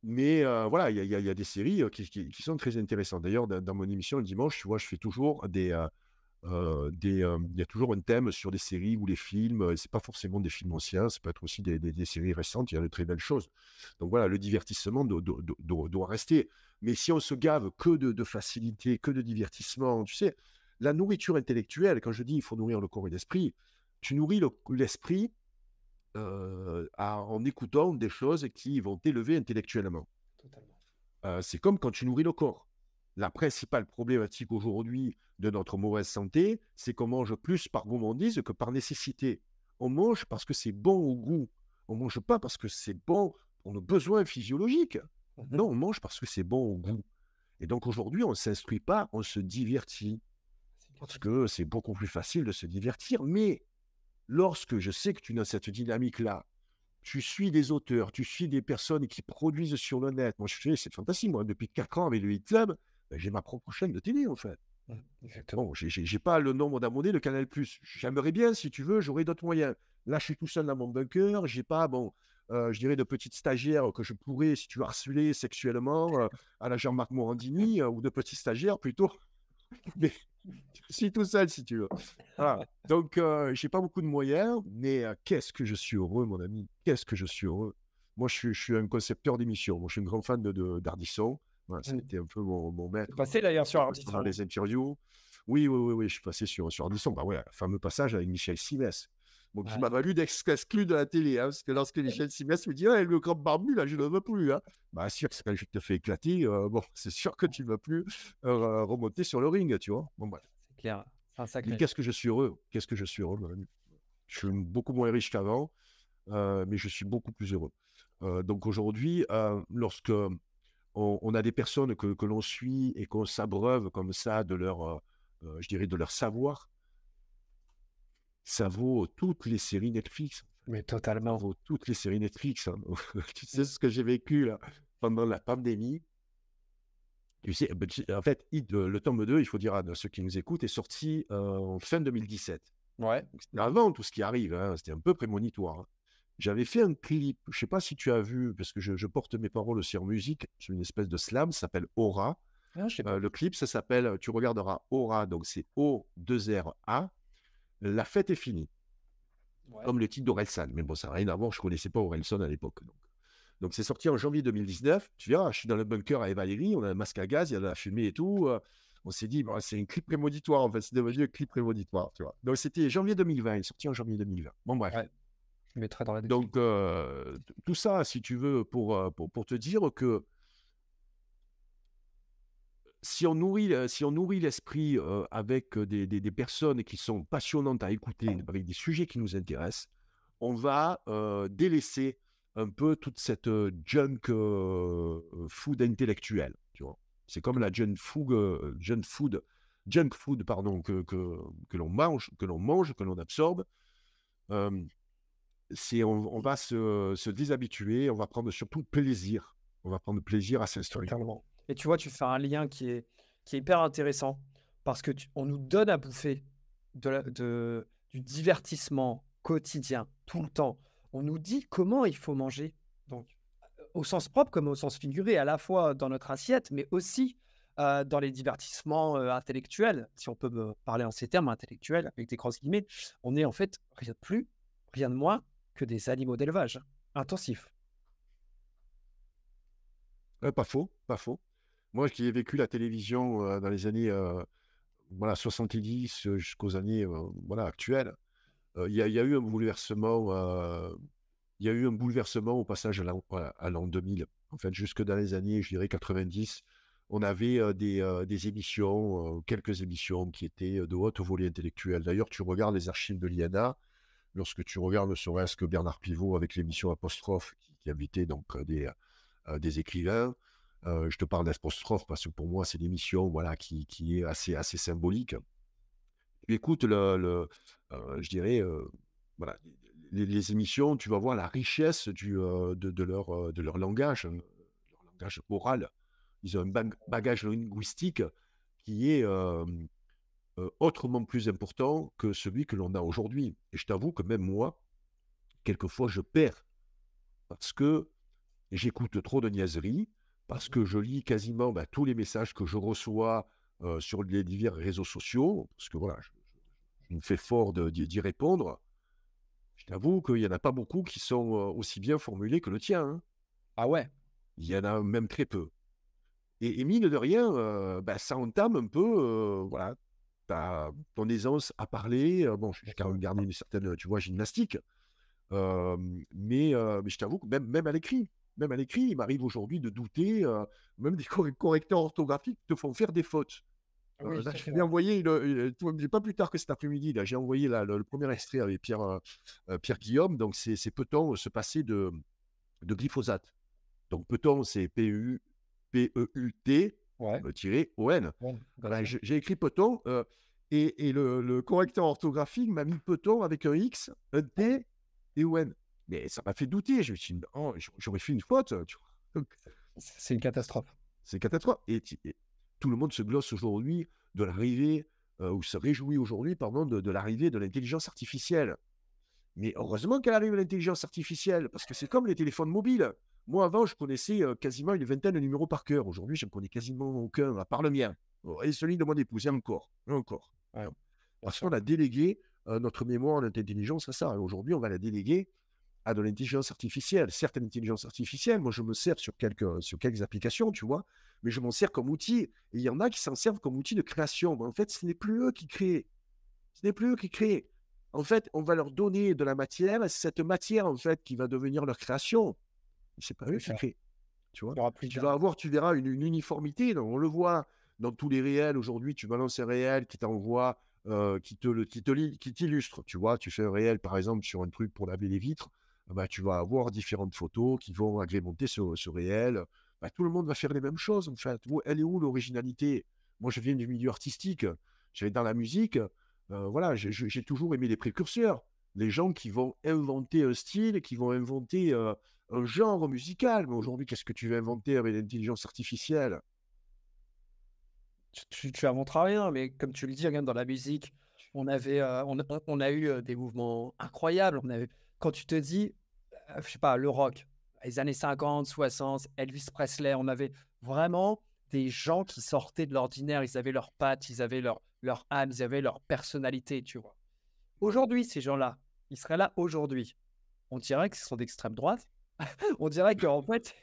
Mais voilà, il y a des séries qui sont très intéressantes. D'ailleurs, dans mon émission le dimanche, tu vois, je fais toujours il y a toujours un thème sur des séries ou les films. C'est pas forcément des films anciens, ça peut être aussi des séries récentes. Il y a de très belles choses. Donc voilà, le divertissement doit rester. Mais si on se gave que de facilité, que de divertissement, tu sais, la nourriture intellectuelle, quand je dis il faut nourrir le corps et l'esprit, tu nourris l'esprit en écoutant des choses qui vont t'élever intellectuellement. Totalement. C'est comme quand tu nourris le corps. La principale problématique aujourd'hui de notre mauvaise santé, c'est qu'on mange plus par gourmandise que par nécessité. On mange parce que c'est bon au goût. On ne mange pas parce que c'est bon pour nos besoins physiologiques. Non, on mange parce que c'est bon au goût. Et donc aujourd'hui, on ne s'instruit pas, on se divertit. Parce que c'est beaucoup plus facile de se divertir. Mais lorsque je sais que tu as cette dynamique-là, tu suis des auteurs, tu suis des personnes qui produisent sur le net. Moi, je fais, c'est fantastique. Moi, depuis 4 ans avec le Hit Club, ben, j'ai ma propre chaîne de télé, en fait. Exactement. Bon, j'ai pas le nombre d'abonnés de Canal+. J'aimerais bien, si tu veux, j'aurais d'autres moyens. Là, je suis tout seul dans mon bunker. J'ai pas, bon, je dirais, de petites stagiaires que je pourrais, si tu veux, harceler sexuellement à la Jean-Marc Morandini ou de petits stagiaires plutôt. Mais je suis tout seul, si tu veux. Voilà. Donc, j'ai pas beaucoup de moyens, mais qu'est-ce que je suis heureux, mon ami. Qu'est-ce que je suis heureux. Moi, je suis un concepteur d'émissions. Moi, je suis un grand fan d'Ardisson. Voilà, ça a été un peu mon C'est maître passé d'ailleurs sur pendant Ardisson. les interviews. Oui, je suis passé sur Ardisson. Bah ouais, le fameux passage avec Michel Simès. Bon, qui Ouais. m'a valu d'exclus de la télé, hein, parce que lorsque Michel Simès me dit ouais, le grand barbu, là, je ne veux plus. Hein. Bah, sûr que quand je te fais éclater, bon, c'est sûr que tu ne vas plus remonter sur le ring, tu vois. Bon, bref. C'est clair. C'est un Mais sacré. qu'est-ce que je suis heureux. Qu'est-ce que je suis heureux, mon ami. Je suis beaucoup moins riche qu'avant, mais je suis beaucoup plus heureux. Donc aujourd'hui, lorsque on a des personnes que l'on suit et qu'on s'abreuve comme ça de leur, je dirais, de leur savoir, ça vaut toutes les séries Netflix. Mais Ça totalement. vaut toutes les séries Netflix. Hein. Tu sais ce que j'ai vécu là, pendant la pandémie. Tu sais, en fait, le tome 2, il faut dire à ceux qui nous écoutent, est sorti en fin 2017. Ouais. C'était avant tout ce qui arrive, hein, c'était un peu prémonitoire. Hein. J'avais fait un clip, je ne sais pas si tu as vu, parce que je porte mes paroles aussi en musique, c'est une espèce de slam, ça s'appelle Aura. Ah, je sais pas. Le clip, ça s'appelle, tu regarderas Aura, donc c'est O2RA, La fête est finie, Ouais. comme le titre d'Orelsan. Mais bon, ça n'a rien à voir, je ne connaissais pas Orelsan à l'époque. Donc c'est sorti en janvier 2019. Tu verras, je suis dans le bunker avec Valérie, on a un masque à gaz, il y a de la fumée et tout. On s'est dit, bon, c'est un clip prémonitoire, en fait, c'est devenu un clip prémonitoire, tu vois. Donc c'était janvier 2020, il est sorti en janvier 2020. Bon, bref. Ouais. Je mettrai dans la Donc, description. tout ça, si tu veux, pour te dire que si on nourrit l'esprit avec des personnes qui sont passionnantes à écouter, avec des sujets qui nous intéressent, on va délaisser un peu toute cette junk food intellectuelle. Tu vois. C'est comme la junk food pardon, que l'on mange, que l'on absorbe. Euh, on va se déshabituer, on va prendre surtout plaisir. On va prendre plaisir à s'instruire. Totalement. Et tu vois, tu fais un lien qui est hyper intéressant parce que on nous donne à bouffer du divertissement quotidien, tout le temps. On nous dit comment il faut manger. Donc, au sens propre comme au sens figuré, à la fois dans notre assiette, mais aussi dans les divertissements intellectuels, si on peut me parler en ces termes intellectuels, avec des grosses guillemets. On est en fait rien de plus, rien de moins que des animaux d'élevage intensifs. Pas faux, pas faux. Moi qui ai vécu la télévision dans les années voilà, 70 jusqu'aux années voilà, actuelles, il y a eu un bouleversement. Il y a eu un bouleversement au passage à l'an 2000. En fait, jusque dans les années, je dirais, 90, on avait des émissions, quelques émissions qui étaient de haute volée intellectuelle. D'ailleurs, tu regardes les archives de l'INA, lorsque tu regardes ne serait-ce que Bernard Pivot avec l'émission Apostrophe, qui invitait donc des écrivains. Je te parle d'Apostrophe parce que pour moi, c'est l'émission voilà, qui est assez symbolique. Tu écoutes je dirais, voilà, les émissions, tu vas voir la richesse de leur langage, hein, leur langage oral. Ils ont un bagage linguistique qui est autrement plus important que celui que l'on a aujourd'hui. Et je t'avoue que même moi, quelquefois, je perds parce que et j'écoute trop de niaiseries parce que je lis quasiment tous les messages que je reçois sur les divers réseaux sociaux, parce que voilà, je me fais fort d'y répondre. Je t'avoue qu'il n'y en a pas beaucoup qui sont aussi bien formulés que le tien, hein. Ah ouais, Il y en a même très peu. Et mine de rien, ça entame un peu, voilà, ton aisance à parler. Bon, j'ai quand même gardé une certaine, tu vois, gymnastique. Mais je t'avoue que même à l'écrit, il m'arrive aujourd'hui de douter. Même des correcteurs orthographiques te font faire des fautes. oui, Là, ça je c'est vais vrai. envoyer, pas plus tard que cet après-midi, là, j'ai envoyé le premier extrait avec Pierre Guillaume. Donc, c'est peut-on se passer de glyphosate. Donc, peut-on, c'est P-E-U-T Ouais, tiré O-N. ouais, bien Ben, sûr. j'ai écrit peut-on et le correcteur orthographique m'a mis peut-on avec un X, un T et UN. Mais ça m'a fait douter. Je me suis dit, oh, j'aurais fait une faute. Tu vois. Donc, C'est une catastrophe. c'est catastrophe. Et tout le monde se glosse aujourd'hui de l'arrivée, ou se réjouit aujourd'hui, pardon, de l'arrivée de l'intelligence artificielle. Mais heureusement qu'elle arrive l'intelligence artificielle, parce que c'est comme les téléphones mobiles. Moi, avant, je connaissais quasiment une vingtaine de numéros par cœur. Aujourd'hui, je ne connais quasiment aucun, à part le mien. Et celui de mon épouse, et encore. Et encore. Ouais, bien Parce sûr. qu'on a délégué notre mémoire, notre intelligence à ça. Et aujourd'hui, on va la déléguer à de l'intelligence artificielle. Certes, l'intelligence artificielle, moi, je me sers sur quelques applications, tu vois, mais je m'en sers comme outil. Et il y en a qui s'en servent comme outil de création. Mais en fait, ce n'est plus eux qui créent. Ce n'est plus eux qui créent. En fait, on va leur donner de la matière, et c'est cette matière, en fait, qui va devenir leur création. C'est pas eux C'est qui ça. créent, tu vois. Il n'y aura plus Tu d'âme. vas avoir, tu verras une uniformité. On le voit dans tous les réels. Aujourd'hui, tu balances un réel qui t'envoie, qui t'illustre. Tu vois, tu fais un réel, par exemple, sur un truc pour laver les vitres. Tu vas avoir différentes photos qui vont agrémenter ce réel. Tout le monde va faire les mêmes choses, en fait. Elle est où l'originalité? Moi, je viens du milieu artistique. J'avais dans la musique. Voilà, j'ai toujours aimé les précurseurs. Les gens qui vont inventer un style, qui vont inventer un genre musical. Mais aujourd'hui, qu'est-ce que tu veux inventer avec l'intelligence artificielle? Tu inventes rien, mais comme tu le dis, regarde, dans la musique, on a eu des mouvements incroyables. Quand tu te dis, je sais pas, le rock, les années 50, 60, Elvis Presley, on avait vraiment des gens qui sortaient de l'ordinaire. Ils avaient leurs pattes, ils avaient leur âme, ils avaient leur personnalité, tu vois. Aujourd'hui, ces gens-là, ils seraient là aujourd'hui. On dirait que ce sont d'extrême droite. On dirait qu'en fait,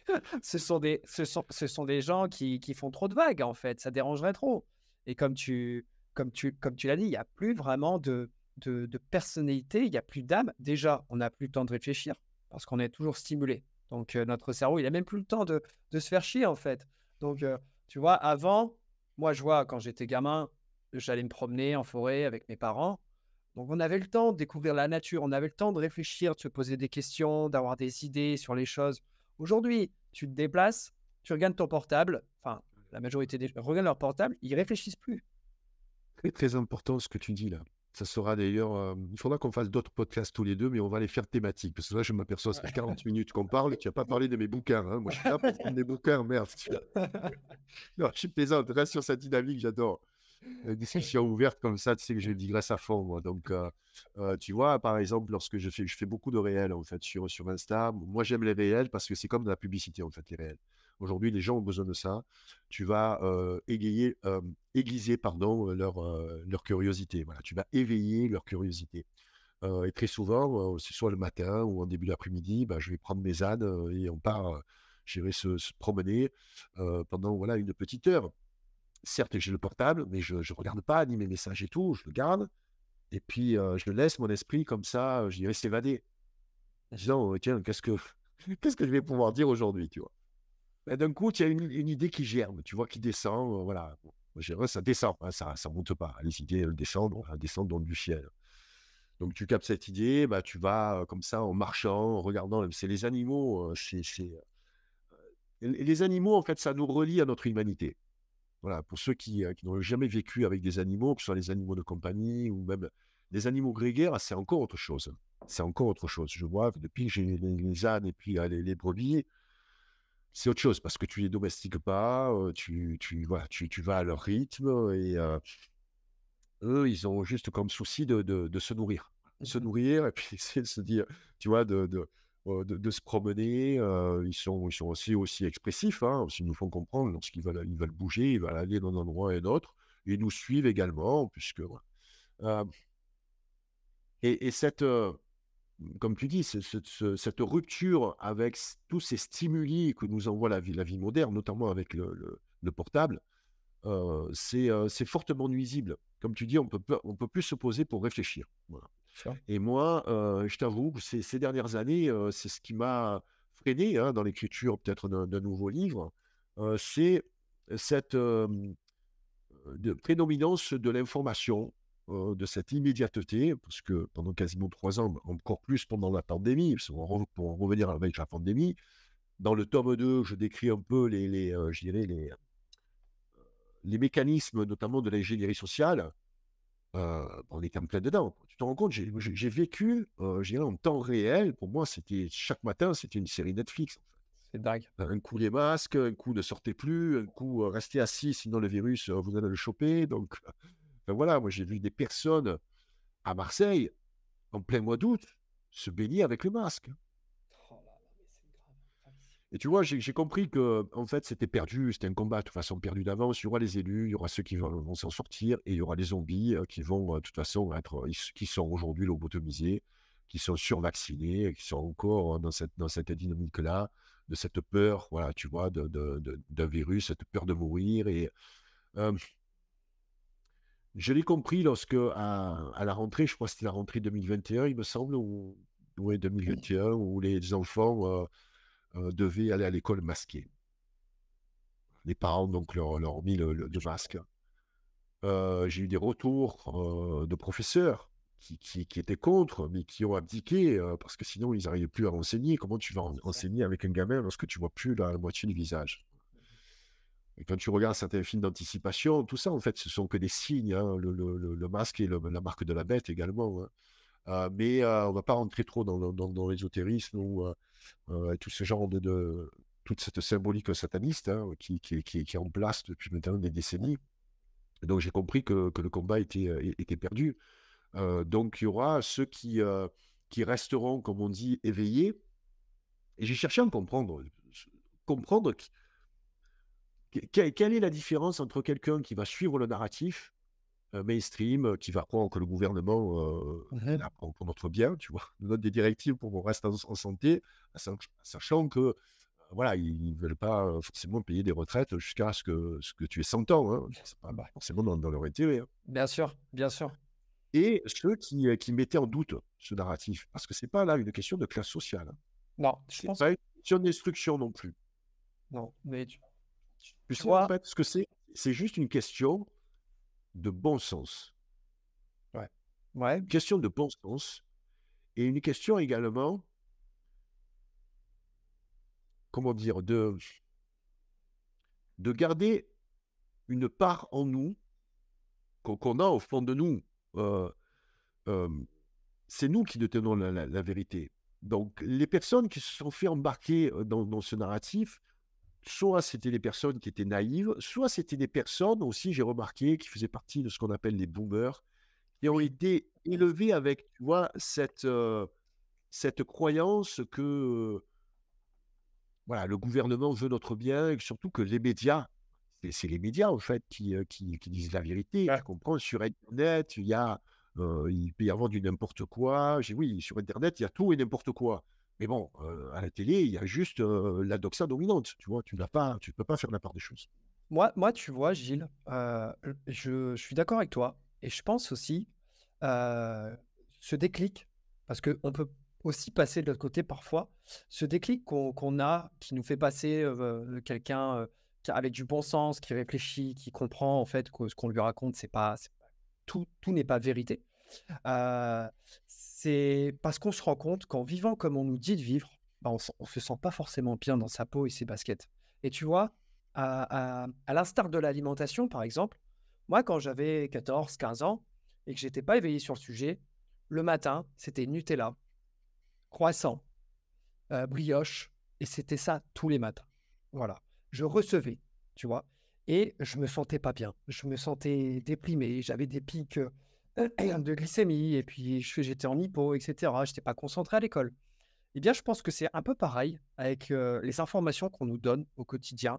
ce sont des gens qui font trop de vagues, en fait. Ça dérangerait trop. Et comme tu l'as dit, il n'y a plus vraiment de personnalité, il n'y a plus d'âme. Déjà, on n'a plus le temps de réfléchir parce qu'on est toujours stimulé. Donc, notre cerveau, il n'a même plus le temps de se faire chier, en fait. Donc, tu vois, avant, moi, je vois, quand j'étais gamin, j'allais me promener en forêt avec mes parents. Donc, on avait le temps de découvrir la nature, on avait le temps de réfléchir, de se poser des questions, d'avoir des idées sur les choses. Aujourd'hui, tu te déplaces, tu regardes ton portable, enfin, la majorité des gens regardent leur portable, ils réfléchissent plus. Très, très important ce que tu dis là. Ça sera d'ailleurs, il faudra qu'on fasse d'autres podcasts tous les deux, mais on va les faire thématiques. Parce que là, je m'aperçois, ça fait 40 minutes qu'on parle, tu n'as pas parlé de mes bouquins, hein. Moi, je suis là pour prendre des bouquins, merde. Non, je suis plaisante, reste sur cette dynamique, j'adore. Discussion ouverte comme ça, tu sais que je digresse à fond, moi. Donc, tu vois, par exemple, lorsque je fais beaucoup de réels, en fait, sur Insta. Moi, j'aime les réels parce que c'est comme de la publicité, en fait, les réels. Aujourd'hui, les gens ont besoin de ça. Tu vas aiguiser, pardon, leur curiosité. Voilà, tu vas éveiller leur curiosité. Et très souvent, c'est soit le matin ou en début d'après-midi, je vais prendre mes ânes et on part, j'irai se promener pendant voilà, une petite heure. Certes, j'ai le portable, mais je ne regarde pas ni mes messages et tout, je le garde. Et puis, je laisse mon esprit comme ça, je dirais, s'évader. En disant, tiens, qu'est-ce que je vais pouvoir dire aujourd'hui, tu vois. Et d'un coup, tu as une idée qui germe, tu vois, qui descend, voilà. Bon, moi, je dirais, ça descend, hein, ça ne monte pas. Les idées, elles descendent dans du ciel. Donc, tu captes cette idée, tu vas comme ça, en marchant, en regardant. C'est les animaux, les animaux, en fait, ça nous relie à notre humanité. Voilà, pour ceux qui n'ont jamais vécu avec des animaux, que ce soit les animaux de compagnie ou même les animaux grégaires, c'est encore autre chose. C'est encore autre chose. Je vois que depuis que j'ai les ânes et puis les brebis, c'est autre chose parce que tu les domestiques pas, voilà, tu vas à leur rythme et eux, ils ont juste comme souci de se nourrir. Se Mhm. nourrir et puis essayer de se dire, tu vois, de se promener. Ils sont aussi expressifs, hein, ils nous font comprendre lorsqu'ils veulent bouger, ils veulent aller d'un endroit à un autre. Ils nous suivent également, puisque voilà. Euh, et comme tu dis, cette rupture avec tous ces stimuli que nous envoie la vie moderne, notamment avec le portable, c'est fortement nuisible. Comme tu dis, on peut plus se poser pour réfléchir. Voilà. Sûr. Et moi, je t'avoue que ces dernières années, c'est ce qui m'a freiné, hein, dans l'écriture peut-être d'un nouveau livre. C'est cette prédominance de l'information, de cette immédiateté, parce que pendant quasiment 3 ans, encore plus pendant la pandémie, pour en revenir avec la pandémie, dans le tome 2, je décris un peu je dirais les mécanismes, notamment de l'ingénierie sociale. On était en plein dedans. Tu te rends compte, j'ai vécu, je dirais, en temps réel. Pour moi, chaque matin, c'était une série Netflix. C'est dingue. Un coup les masques, un coup ne sortez plus, un coup restez assis, sinon le virus, vous allez le choper. Donc, enfin, voilà, moi j'ai vu des personnes à Marseille, en plein mois d'août, se baigner avec le masque. Oh là là, mais c'est grave. Et tu vois, j'ai compris que en fait, c'était perdu, c'était un combat de toute façon perdu d'avance. Il y aura les élus, il y aura ceux qui vont s'en sortir, et il y aura les zombies qui vont de toute façon qui sont aujourd'hui lobotomisés, qui sont survaccinés, qui sont encore dans cette dynamique-là, de cette peur, voilà, tu vois, d'un virus, cette peur de mourir. Et euh, je l'ai compris lorsque, à la rentrée, je crois que c'était la rentrée 2021, il me semble, ou ouais, 2021, où les enfants devaient aller à l'école masqués. Les parents donc leur ont mis le masque. J'ai eu des retours de professeurs qui étaient contre, mais qui ont abdiqué parce que sinon ils n'arrivaient plus à enseigner. Comment tu vas enseigner avec un gamin lorsque tu vois plus la moitié du visage? Et quand tu regardes certains films d'anticipation, tout ça en fait ce sont que des signes, hein, le masque et la marque de la bête également, hein. Mais on ne va pas rentrer trop dans l'ésotérisme ou tout ce genre toute cette symbolique sataniste, hein, qui est en place depuis maintenant des décennies. Donc j'ai compris que le combat était perdu. Donc il y aura ceux qui resteront, comme on dit, éveillés. Et j'ai cherché à comprendre quelle est la différence entre quelqu'un qui va suivre le narratif mainstream, qui va croire que le gouvernement est Mhm. là pour notre bien, tu vois, nous donne des directives pour qu'on reste en santé, sachant que voilà, ils ne veulent pas forcément payer des retraites jusqu'à ce que tu aies 100 ans. Hein. Ce n'est pas Bah, forcément dans leur intérêt. Hein. bien sûr, bien sûr. Et ceux qui mettaient en doute ce narratif, parce que ce n'est pas là une question de classe sociale. Hein. Non, je Ce n'est pense, pas une question d'instruction non plus. non, mais Tu tu sais, en vois, fait, ce que c'est juste une question de bon sens. ouais, ouais, Une question de bon sens et une question également, comment dire, de garder une part en nous qu'on a au fond de nous. Euh, euh, c'est nous qui détenons la vérité. Donc, les personnes qui se sont fait embarquer dans ce narratif, soit c'était des personnes qui étaient naïves, soit c'était des personnes aussi, j'ai remarqué, qui faisaient partie de ce qu'on appelle les boomers, qui ont oui, été élevés avec, tu vois, cette croyance que voilà, le gouvernement veut notre bien et que surtout que les médias, c'est les médias en fait qui disent la vérité. ouais. Tu comprends? Sur Internet, il peut y avoir du n'importe quoi. J'ai oui, sur Internet, il y a tout et n'importe quoi. Mais bon, à la télé, il y a juste la doxa dominante. Tu vois, tu peux pas faire la part des choses. Moi, tu vois, Gilles, je suis d'accord avec toi et je pense aussi ce déclic, parce qu'on peut aussi passer de l'autre côté parfois, ce déclic qu'on a, qui nous fait passer quelqu'un avec du bon sens, qui réfléchit, qui comprend en fait que ce qu'on lui raconte, tout n'est pas vérité. Euh, c'est parce qu'on se rend compte qu'en vivant comme on nous dit de vivre, bah, on se sent pas forcément bien dans sa peau et ses baskets. Et tu vois, à l'instar de l'alimentation, par exemple, moi, quand j'avais 14, 15 ans et que j'étais pas éveillé sur le sujet, le matin, c'était Nutella, croissant, brioche, et c'était ça tous les matins. Voilà. Je recevais, tu vois, et je me sentais pas bien. Je me sentais déprimé. J'avais des pics de glycémie, et puis j'étais en hypo, etc. Je n'étais pas concentré à l'école. Eh bien, je pense que c'est un peu pareil avec les informations qu'on nous donne au quotidien,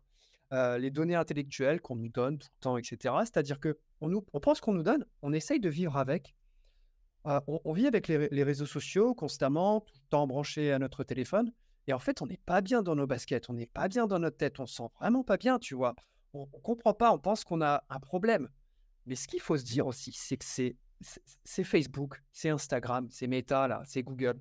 les données intellectuelles qu'on nous donne tout le temps, etc. C'est-à-dire que on pense qu'on nous donne, on essaye de vivre avec. On vit avec les réseaux sociaux constamment, tout le temps branché à notre téléphone. Et en fait, on n'est pas bien dans nos baskets, on n'est pas bien dans notre tête, on se sent vraiment pas bien, tu vois. On ne comprend pas, on pense qu'on a un problème. Mais ce qu'il faut se dire aussi, c'est que c'est Facebook, c'est Instagram, c'est Meta, là, c'est Google.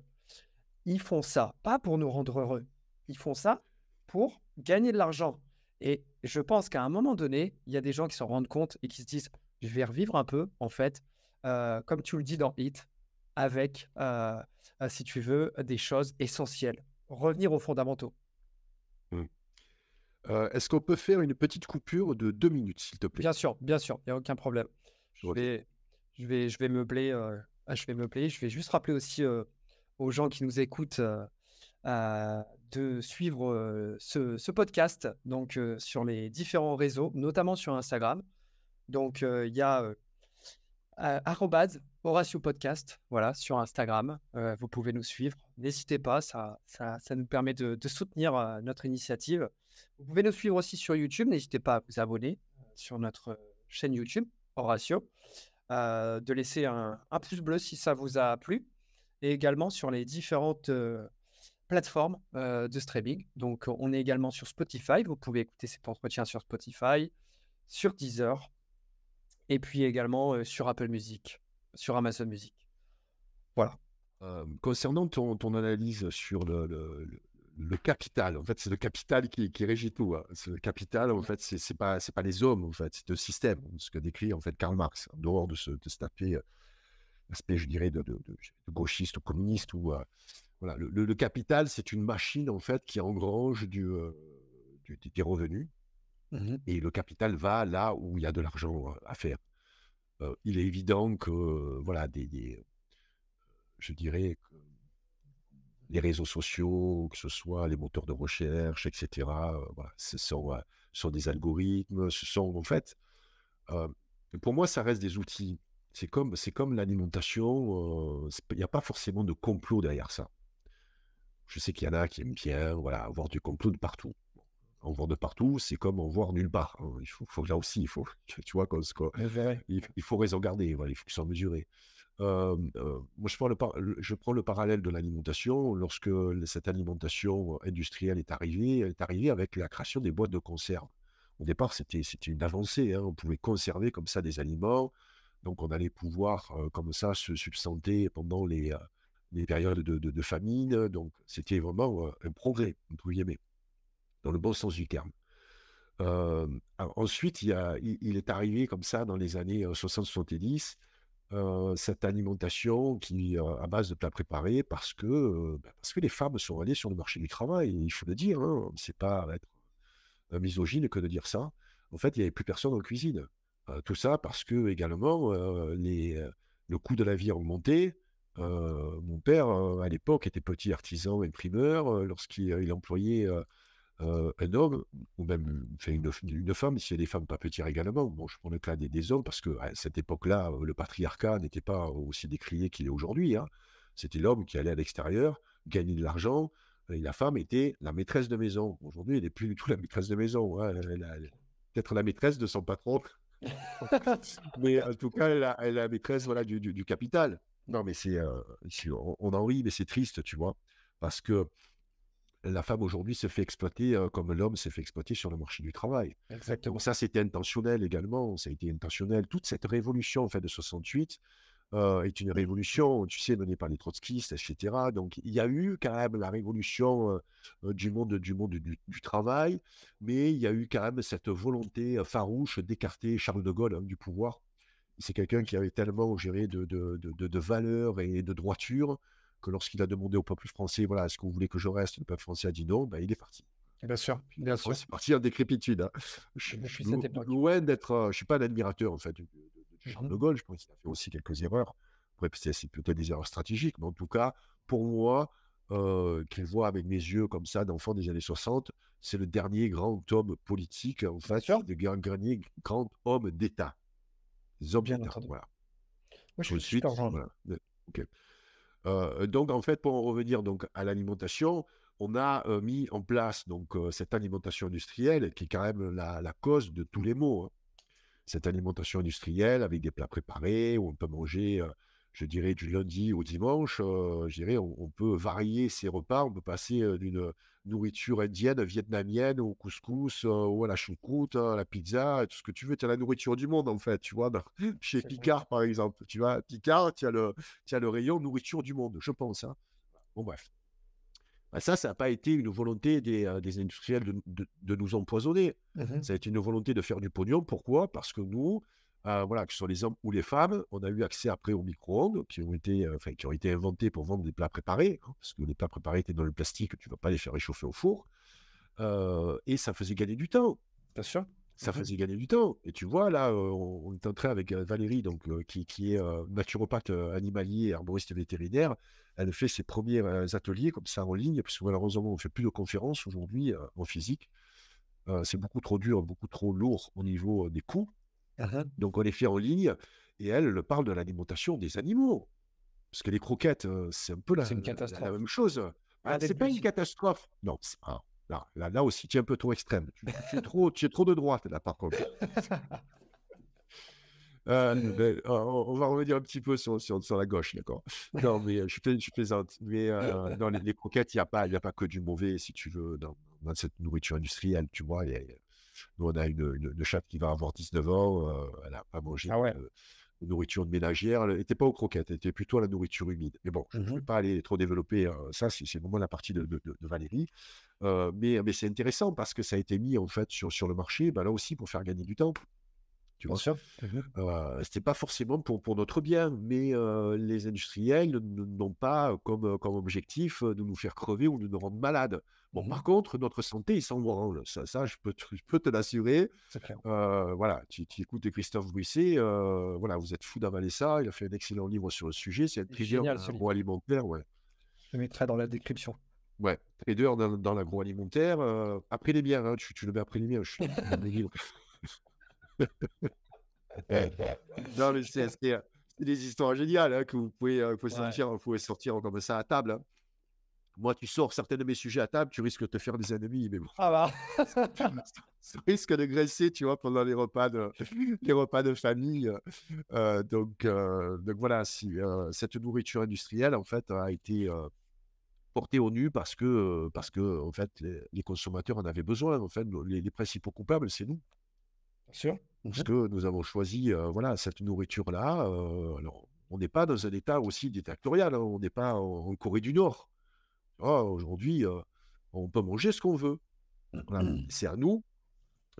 Ils font ça, pas pour nous rendre heureux. Ils font ça pour gagner de l'argent. Et je pense qu'à un moment donné, il y a des gens qui s'en rendent compte et qui se disent, je vais revivre un peu, en fait, comme tu le dis dans Hit, avec, si tu veux, des choses essentielles. Revenir aux fondamentaux. Mmh. Est-ce qu'on peut faire une petite coupure de 2 minutes, s'il te plaît? Bien sûr, il n'y a aucun problème. Je OK. vais, je vais meubler, je vais meubler. Je vais juste rappeler aussi aux gens qui nous écoutent de suivre ce podcast donc, sur les différents réseaux, notamment sur Instagram. Donc, il y a arrobase Horatio Podcast, voilà, sur Instagram. Vous pouvez nous suivre. N'hésitez pas, ça nous permet de soutenir notre initiative. Vous pouvez nous suivre aussi sur YouTube. N'hésitez pas à vous abonner sur notre chaîne YouTube, Horatio, de laisser un pouce bleu si ça vous a plu, et également sur les différentes plateformes de streaming. Donc, on est également sur Spotify. Vous pouvez écouter cet entretien sur Spotify, sur Deezer, et puis également sur Apple Music, sur Amazon Music. Voilà. Concernant ton analyse sur le capital, en fait, c'est le capital qui régit tout, hein. C'est le capital, en fait, c'est pas les hommes, en fait, c'est le système, ce que décrit, en fait, Karl Marx, en dehors de cet aspect, je dirais, de gauchiste ou communiste, ou voilà, le capital, c'est une machine, en fait, qui engrange des revenus, Mhm. et le capital va là où il y a de l'argent à faire. Il est évident que, voilà, je dirais que les réseaux sociaux, que ce soit les moteurs de recherche, etc., voilà, ce sont des algorithmes, ce sont, en fait, euh, pour moi, ça reste des outils. C'est comme l'alimentation, il n'y a pas forcément de complot derrière ça. Je sais qu'il y en a qui aiment bien, voilà, avoir du complot de partout. En voir de partout, c'est comme en voir nulle part, hein. Là aussi, tu vois, Vous verrez. il faut raison garder, voilà, il faut qu'ils soient mesurés. Moi, je prends le parallèle de l'alimentation. Lorsque cette alimentation industrielle est arrivée, elle est arrivée avec la création des boîtes de conserve. Au départ, c'était une avancée, hein. On pouvait conserver comme ça des aliments. Donc, on allait pouvoir, comme ça, se substanter pendant les périodes de famine. Donc, c'était vraiment un progrès, entre guillemets, dans le bon sens du terme. Alors ensuite, il est arrivé comme ça dans les années 60-70, cette alimentation qui, à base de plats préparés, parce que les femmes sont allées sur le marché du travail, il faut le dire, hein, c'est pas être un misogyne que de dire ça. En fait, il n'y avait plus personne en cuisine. Tout ça parce que également, le coût de la vie a augmenté. Mon père, à l'époque, était petit artisan imprimeur. Lorsqu'il employait un homme, ou même enfin, une femme, s'il y a des femmes pas petires également. Bon, je prends le cas des hommes, parce qu'à cette époque-là, le patriarcat n'était pas aussi décrié qu'il est aujourd'hui, hein. C'était l'homme qui allait à l'extérieur, gagner de l'argent, et la femme était la maîtresse de maison. Aujourd'hui, elle n'est plus du tout la maîtresse de maison, hein. Elle est peut-être la maîtresse de son patron, mais en tout cas, elle est la maîtresse, voilà, du capital. Non, mais on en rit, mais c'est triste, tu vois, parce que la femme aujourd'hui se fait exploiter comme l'homme s'est fait exploiter sur le marché du travail. Donc Exactement. ça, c'était intentionnel également, ça a été intentionnel. Toute cette révolution en fait, de 68 est une révolution, tu sais, menée par les trotskistes, etc. Donc il y a eu quand même la révolution du travail, mais il y a eu quand même cette volonté farouche d'écarter Charles de Gaulle, hein, du pouvoir. C'est quelqu'un qui avait tellement géré de valeurs et de droiture que lorsqu'il a demandé au peuple français, voilà, est-ce que vous voulez que je reste? Le peuple français a dit non, ben, il est parti. Bien sûr, bien Ouais, sûr. c'est parti en décrépitude, hein. Je suis Depuis cette époque. loin d'être, je suis pas un admirateur en fait de Charles Mhm. de Gaulle. Je pense qu'il a fait aussi quelques erreurs. Après, c'est peut-être des erreurs stratégiques, mais en tout cas, pour moi, qu'il voit avec mes yeux comme ça d'enfant des années 60, c'est le dernier grand homme politique, en Bien fait, sûr, le dernier grand homme d'État, des hommes bien d'État, entendu. voilà. Moi, je te Ensuite, rejoins. voilà. Ok. Donc, en fait, pour en revenir donc, à l'alimentation, on a mis en place donc, cette alimentation industrielle qui est quand même la cause de tous les maux, hein. Cette alimentation industrielle avec des plats préparés où on peut manger, je dirais, du lundi au dimanche. Je dirais, on peut varier ses repas. On peut passer d'une nourriture indienne, vietnamienne, au couscous, ou à la choucroute, à la pizza, tout ce que tu veux. Tu as la nourriture du monde, en fait, tu vois. Chez C'est vrai. Picard, par exemple. Tu vois, Picard, tu as le rayon nourriture du monde, je pense, hein. Bon, bref. Bah, ça n'a pas été une volonté des industriels de nous empoisonner. Mhm. Ça a été une volonté de faire du pognon. Pourquoi? Parce que nous, voilà, que ce soit les hommes ou les femmes, on a eu accès après aux micro-ondes qui ont été inventés pour vendre des plats préparés, hein, parce que les plats préparés étaient dans le plastique, tu ne vas pas les faire réchauffer au four. Et ça faisait gagner du temps. Bien sûr. Ça Mhm. faisait gagner du temps. Et tu vois, là, on est en train avec Valérie, donc, qui est naturopathe animalier, herboriste vétérinaire. Elle fait ses premiers ateliers comme ça en ligne, parce que malheureusement, on ne fait plus de conférences aujourd'hui en physique. C'est beaucoup trop dur, beaucoup trop lourd au niveau des coûts. Mhm. Donc, on les fait en ligne. Et elle parle de l'alimentation des animaux. Parce que les croquettes, c'est un peu C'est une la catastrophe. même chose. Un Ah, des c'est pas une plus. catastrophe. Non, là aussi, tu es un peu trop extrême. Tu es trop de droite, là, par contre. On va revenir un petit peu sur la gauche, d'accord. Non, mais je plaisante. Mais dans les croquettes, il y a pas que du mauvais, si tu veux, dans cette nourriture industrielle, tu vois. Nous, on a une chatte qui va avoir 19 ans. Elle n'a pas mangé Ah ouais. de nourriture de ménagère. Elle n'était pas aux croquettes, elle était plutôt à la nourriture humide. Mais bon, je ne vais Mhm. pas aller trop développer ça, c'est vraiment la partie de Valérie. Mais c'est intéressant parce que ça a été mis en fait sur le marché, bah, là aussi pour faire gagner du temps, tu Bien vois. sûr. Mhm. C'était pas forcément pour notre bien, mais les industriels n'ont pas comme objectif de nous faire crever ou de nous rendre malades. Bon, par Mhm. contre, notre santé, ils s'en branlent. Ça je peux te l'assurer. C'est clair. Voilà, tu écoutes Christophe Brisset, voilà, vous êtes fou d'avaler ça. Il a fait un excellent livre sur le sujet. C'est un C'est trader dans génial ce livre. l'agroalimentaire, ouais. Je le mettrai dans la description. Ouais, trader dans l'agroalimentaire. Après les miens, hein, tu le mets après les miens. Je suis dans mes livres. Non, mais c'est des histoires géniales hein, que Ouais. vous pouvez sortir comme ça à table, hein. Moi, tu sors certains de mes sujets à table, tu risques de te faire des ennemis, mais bon, Ah bah. ça risque de graisser, tu vois, pendant les repas de famille. Donc voilà, cette nourriture industrielle, en fait, a été portée au nu parce que en fait, les consommateurs en avaient besoin. En fait, les principaux coupables, c'est nous. Bien sûr. Parce Mhm. que nous avons choisi voilà, cette nourriture-là. Alors, on n'est pas dans un état aussi dictatorial, hein, on n'est pas en Corée du Nord. Ah, aujourd'hui, on peut manger ce qu'on veut. Voilà. C'est à nous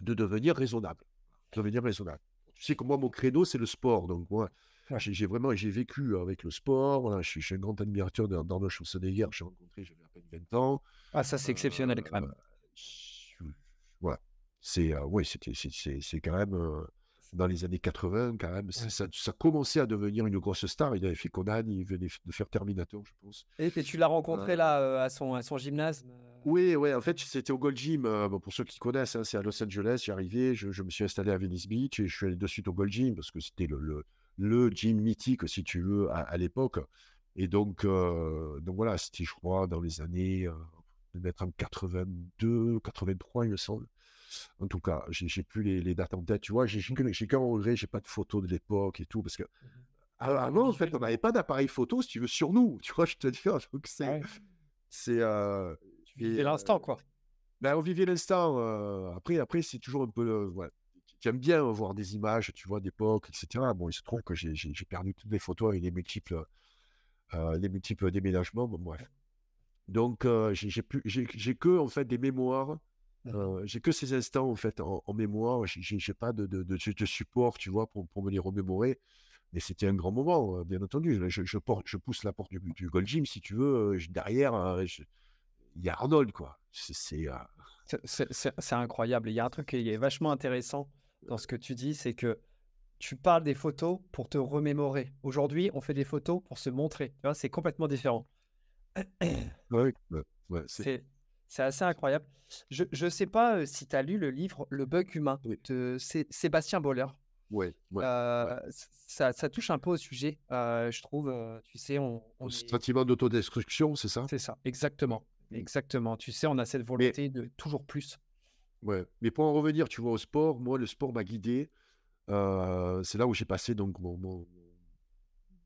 de devenir raisonnable. Devenir raisonnable. Tu sais que moi, mon credo, c'est le sport. Donc, moi, Ouais. j'ai vécu avec le sport. Voilà, je suis un grand admirateur d'Arnold Schwarzenegger. J'ai rencontré, j'avais à peine 20 ans. Ah, ça, c'est exceptionnel quand Euh, même. voilà. Ouais, c'est quand même dans les années 80, quand même, Ouais. ça commençait à devenir une grosse star. Il avait fait Conan, il venait de faire Terminator, je pense. Et tu l'as rencontré Euh, là à son gymnase. oui, ouais, en fait, c'était au Gold Gym. Bon, pour ceux qui connaissent, hein, c'est à Los Angeles. J'y arrivé, je me suis installé à Venice Beach et je suis allé de suite au Gold Gym parce que c'était le gym mythique, si tu veux, à l'époque. Et donc voilà, c'était, je crois, dans les années, devait être en 82, 83, il me semble. En tout cas, j'ai plus les dates en tête, tu vois. J'ai qu'un regret, j'ai pas de photos de l'époque et tout parce que Mhm. avant, en fait, on n'avait Visuellement. pas d'appareil photo, si tu veux, sur nous, tu vois, je te dis. Donc Ah ouais. c'est Tu et vivais l'instant, quoi. ben, on vivait l'instant. Après, c'est toujours un peu, ouais. J'aime bien voir des images, tu vois, d'époque, etc. Bon, il se trouve que j'ai perdu toutes les photos et les multiples déménagements. Bon, bref. Donc, j'ai que en fait des mémoires. Mhm. J'ai que ces instants en fait en mémoire. J'ai pas de support, tu vois, pour me les remémorer. Mais c'était un grand moment, bien entendu. Je pousse la porte du Gold Gym, si tu veux. Derrière, il y a Arnold, quoi. C'est incroyable. Il y a un truc qui est vachement intéressant dans ce que tu dis, c'est que tu parles des photos pour te remémorer. Aujourd'hui, on fait des photos pour se montrer. Tu vois, c'est complètement différent. Ouais, ouais, ouais, C'est c'est assez incroyable. Je ne sais pas si tu as lu le livre Le bug humain oui. de Sébastien Boller. Ouais, ouais, ouais. Ça touche un peu au sujet, je trouve, tu sais, Au on est sentiment d'autodestruction, c'est ça? c'est ça, exactement, Mmh. exactement. Tu sais, on a cette Mais volonté de toujours plus. ouais, mais pour en revenir, tu vois, au sport, moi, le sport m'a guidé. C'est là où j'ai passé donc mon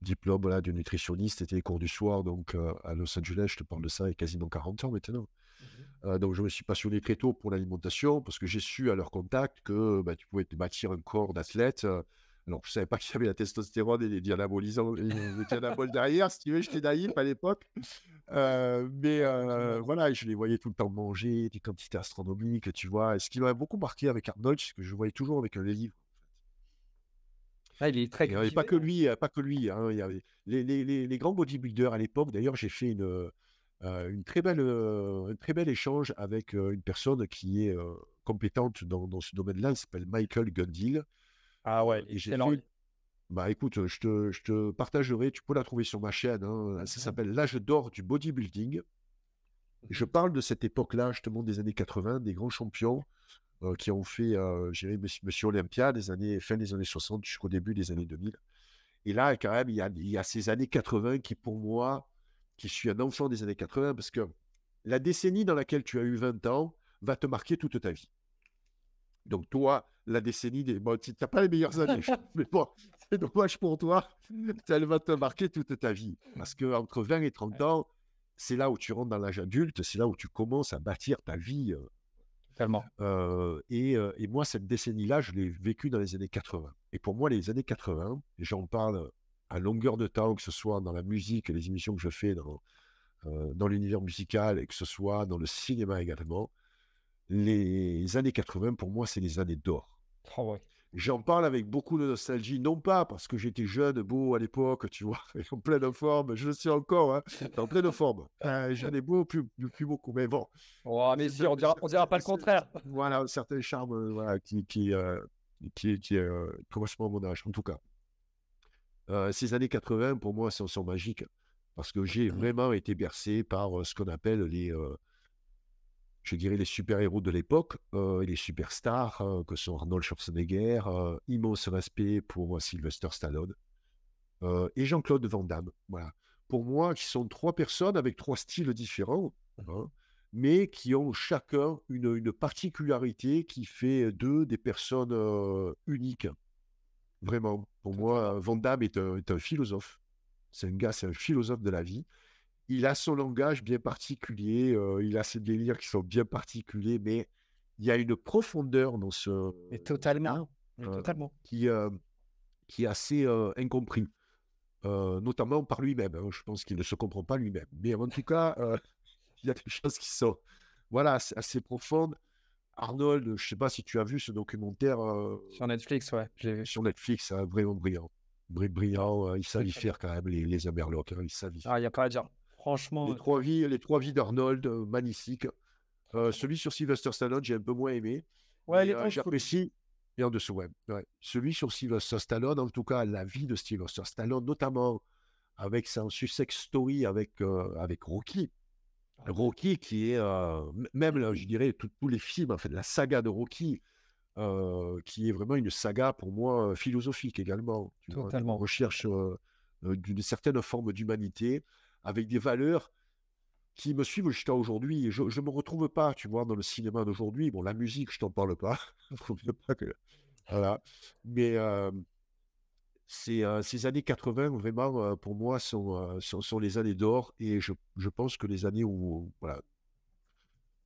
diplôme, voilà, de nutritionniste. C'était les cours du soir, donc à Los Angeles. Je te parle de ça il y a quasiment 40 ans maintenant. Mmh. Donc je me suis passionné très tôt pour l'alimentation parce que j'ai su à leur contact que, bah, tu pouvais te bâtir un corps d'athlète. Alors je savais pas qu'il y avait la testostérone et les dianabolisants les dianaboles derrière, si tu veux, j'étais naïf à l'époque. Mais voilà, je les voyais tout le temps manger, des quantités astronomiques, tu vois? Et ce qui m'avait beaucoup marqué avec Arnold, c'est que je le voyais toujours avec les livres. Ah, il est très Et pas cultivé, que hein. lui, pas que lui, hein, il y avait les grands bodybuilders à l'époque. D'ailleurs, j'ai fait une très belle, un très bel échange avec, une personne qui est, compétente dans ce domaine-là. Il s'appelle Michael Gundil, Ah ouais, il est et j'ai excellent fait lui. bah, écoute, je te partagerai, tu peux la trouver sur ma chaîne, hein, ça Mmh. s'appelle «L'âge d'or du bodybuilding». Je Mmh. parle de cette époque-là, justement des années 80, des grands champions, qui ont fait, je dirais, Monsieur Olympia fin des années 60 jusqu'au début des années 2000. Et là, quand même, il y a ces années 80 qui, pour moi, qui suis un enfant des années 80, parce que la décennie dans laquelle tu as eu 20 ans va te marquer toute ta vie. Donc, toi, la décennie des. Bon, tu n'as pas les meilleures années, mais bon, c'est dommage pour toi. Elle va te marquer toute ta vie. Parce qu'entre 20 et 30 Ouais, ans, c'est là où tu rentres dans l'âge adulte, c'est là où tu commences à bâtir ta vie. totalement. Et moi, cette décennie-là, je l'ai vécue dans les années 80. Et pour moi, les années 80, et j'en parle à longueur de temps, que ce soit dans la musique, les émissions que je fais dans l'univers musical, et que ce soit dans le cinéma également, les années 80, pour moi, c'est les années d'or. Oh ouais. J'en parle avec beaucoup de nostalgie, non pas parce que j'étais jeune, beau à l'époque, tu vois, et en pleine forme, je le suis encore, hein, en pleine forme. Jeune et beau, plus beaucoup, mais bon, Oh mais si, on dira pas le contraire. voilà, un certain charme, voilà, qui correspond à mon âge, en tout cas. Ces années 80, pour moi, sont magiques parce que j'ai vraiment été bercé par ce qu'on appelle je dirais, les super-héros de l'époque et les superstars que sont Arnold Schwarzenegger, immense respect pour Sylvester Stallone et Jean-Claude Van Damme. Voilà. Pour moi, qui sont trois personnes avec trois styles différents, hein, mais qui ont chacun une particularité qui fait d'eux des personnes uniques. Vraiment. Pour moi, Totalement. Van Damme est un philosophe. C'est un gars, c'est un philosophe de la vie. Il a son langage bien particulier, il a ses délires qui sont bien particuliers, mais il y a une profondeur Mais dans ce totalement, gars mais euh, totalement. qui, euh, qui est assez incompris, notamment par lui-même, hein. Je pense qu'il ne se comprend pas lui-même. Mais en tout cas, il y a des choses qui sont voilà, assez profondes. Arnold, je ne sais pas si tu as vu ce documentaire Sur Netflix, ouais, je l'ai vu. sur Netflix, hein, vraiment brillant. Brillant, ils Très, savent y très bien. faire quand même, les Amerlocs, hein, ils savent y faire. Ah, il y a pas à dire. Franchement, Les trois vies d'Arnold, magnifiques. très, très bon. Celui sur Sylvester Stallone, j'ai un peu moins aimé, Ouais, il mais est en dessous. j'apprécie. Et en dessous, ouais, ouais. Celui sur Sylvester Stallone, en tout cas, la vie de Sylvester Stallone, notamment avec son Sussex Story avec Rocky. Ah ouais. Rocky qui est, même, là, je dirais, tous les films, en fait, la saga de Rocky, qui est vraiment une saga pour moi philosophique également, tu vois, une Totalement. recherche d'une certaine forme d'humanité avec des valeurs qui me suivent jusqu'à aujourd'hui. Je ne me retrouve pas, tu vois, dans le cinéma d'aujourd'hui. Bon, la musique, je t'en parle pas. Faut bien pas que... Voilà. Mais ces années 80, vraiment, pour moi, sont les années d'or. Et je pense que les années où, voilà,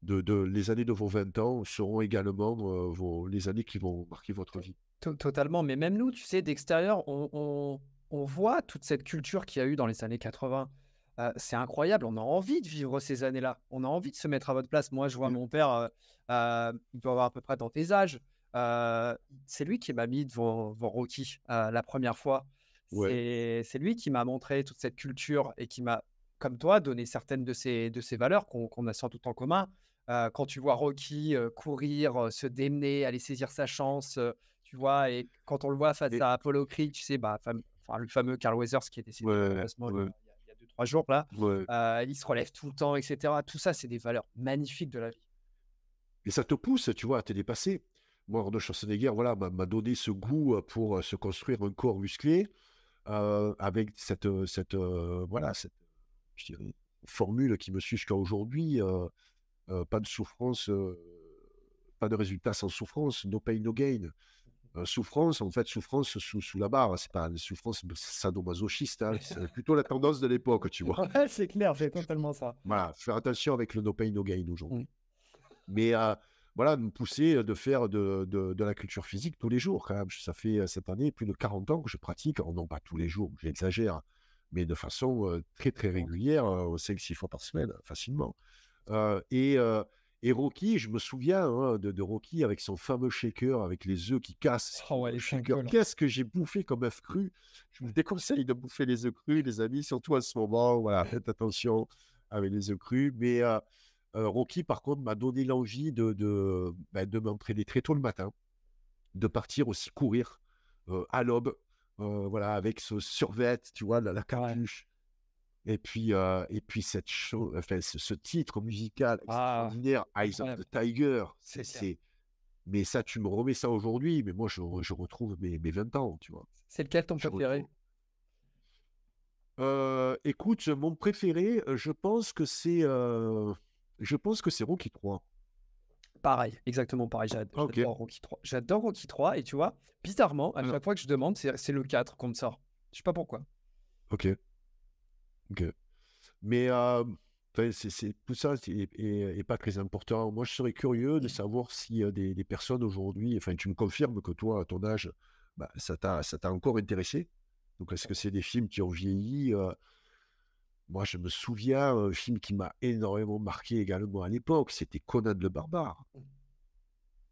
les années de vos 20 ans seront également les années qui vont marquer votre vie. Totalement, mais même nous, tu sais, d'extérieur, on voit toute cette culture qu'il y a eu dans les années 80. C'est incroyable, on a envie de vivre ces années-là. On a envie de se mettre à votre place. Moi, je vois Mm. mon père, il doit avoir à peu près dans tes âges. C'est lui qui m'a mis devant Rocky, la première fois. Ouais. C'est lui qui m'a montré toute cette culture et qui m'a, comme toi, donné certaines de ces valeurs qu'on a sans doute en commun. Quand tu vois Rocky, courir, se démener, aller saisir sa chance, tu vois? Et quand on le voit face Et, à Apollo Creed, tu sais, bah, enfin, le fameux Carl Weathers qui est décédé ouais, malheureusement ouais, il y a 2-3 jours là, ouais. il se relève tout le temps et cetera. Tout ça, c'est des valeurs magnifiques de la vie. Et ça te pousse, tu vois, à te dépasser. moi, Arnold Schwarzenegger, voilà, m'a donné ce goût pour se construire un corps musclé avec voilà, cette je dirais, formule qui me suit jusqu'à aujourd'hui. Pas de souffrance, pas de résultat sans souffrance, no pain, no gain. Souffrance, en fait, souffrance sous la barre, c'est pas une souffrance sadomasochiste, hein, c'est plutôt la tendance de l'époque, tu vois. Ouais, c'est clair, c'est totalement ça. Voilà, faire attention avec le no pain, no gain Mm. aujourd'hui. Mais voilà, me pousser de faire de la culture physique tous les jours, quand même. Ça fait cette année plus de 40 ans que je pratique, alors non pas tous les jours, j'exagère, mais de façon très, très régulière, 5-6 fois par semaine, facilement. Euh, et, euh, et Rocky, je me souviens de Rocky avec son fameux shaker, avec les œufs qui cassent. Oh ouais, les 5 Shaker, là. qu'est-ce que j'ai bouffé comme œuf cru? Je vous déconseille de bouffer les œufs crus, les amis, surtout à ce moment. Voilà, faites attention avec les œufs crus. Mais Rocky, par contre, m'a donné l'envie de m'entraîner très tôt le matin, de partir aussi courir à l'aube, voilà, avec ce survêt, tu vois, la Ouais. capuche. Et puis cette chose, enfin, ce titre musical Ah, extraordinaire, Eyes of incroyable, the Tiger, c'est clair. mais ça, tu me remets ça aujourd'hui, mais moi, je retrouve mes 20 ans, tu vois. C'est lequel ton Je préféré? retrouve. Écoute, mon préféré, je pense que c'est Rocky 3. Pareil, exactement pareil. Ah, ok. J'adore Rocky 3. J'adore Rocky 3 et tu vois, bizarrement, à Alors, chaque fois que je demande, c'est le 4 qu'on me sort. Je sais pas pourquoi. ok, ok. Mais enfin, tout ça est pas très important. Moi, je serais curieux de savoir si des personnes aujourd'hui, enfin, tu me confirmes que toi, à ton âge, bah, ça t'a encore intéressé. Donc, est-ce que c'est des films qui ont vieilli? Moi, je me souviens, un film qui m'a énormément marqué également à l'époque, c'était Conan le Barbare.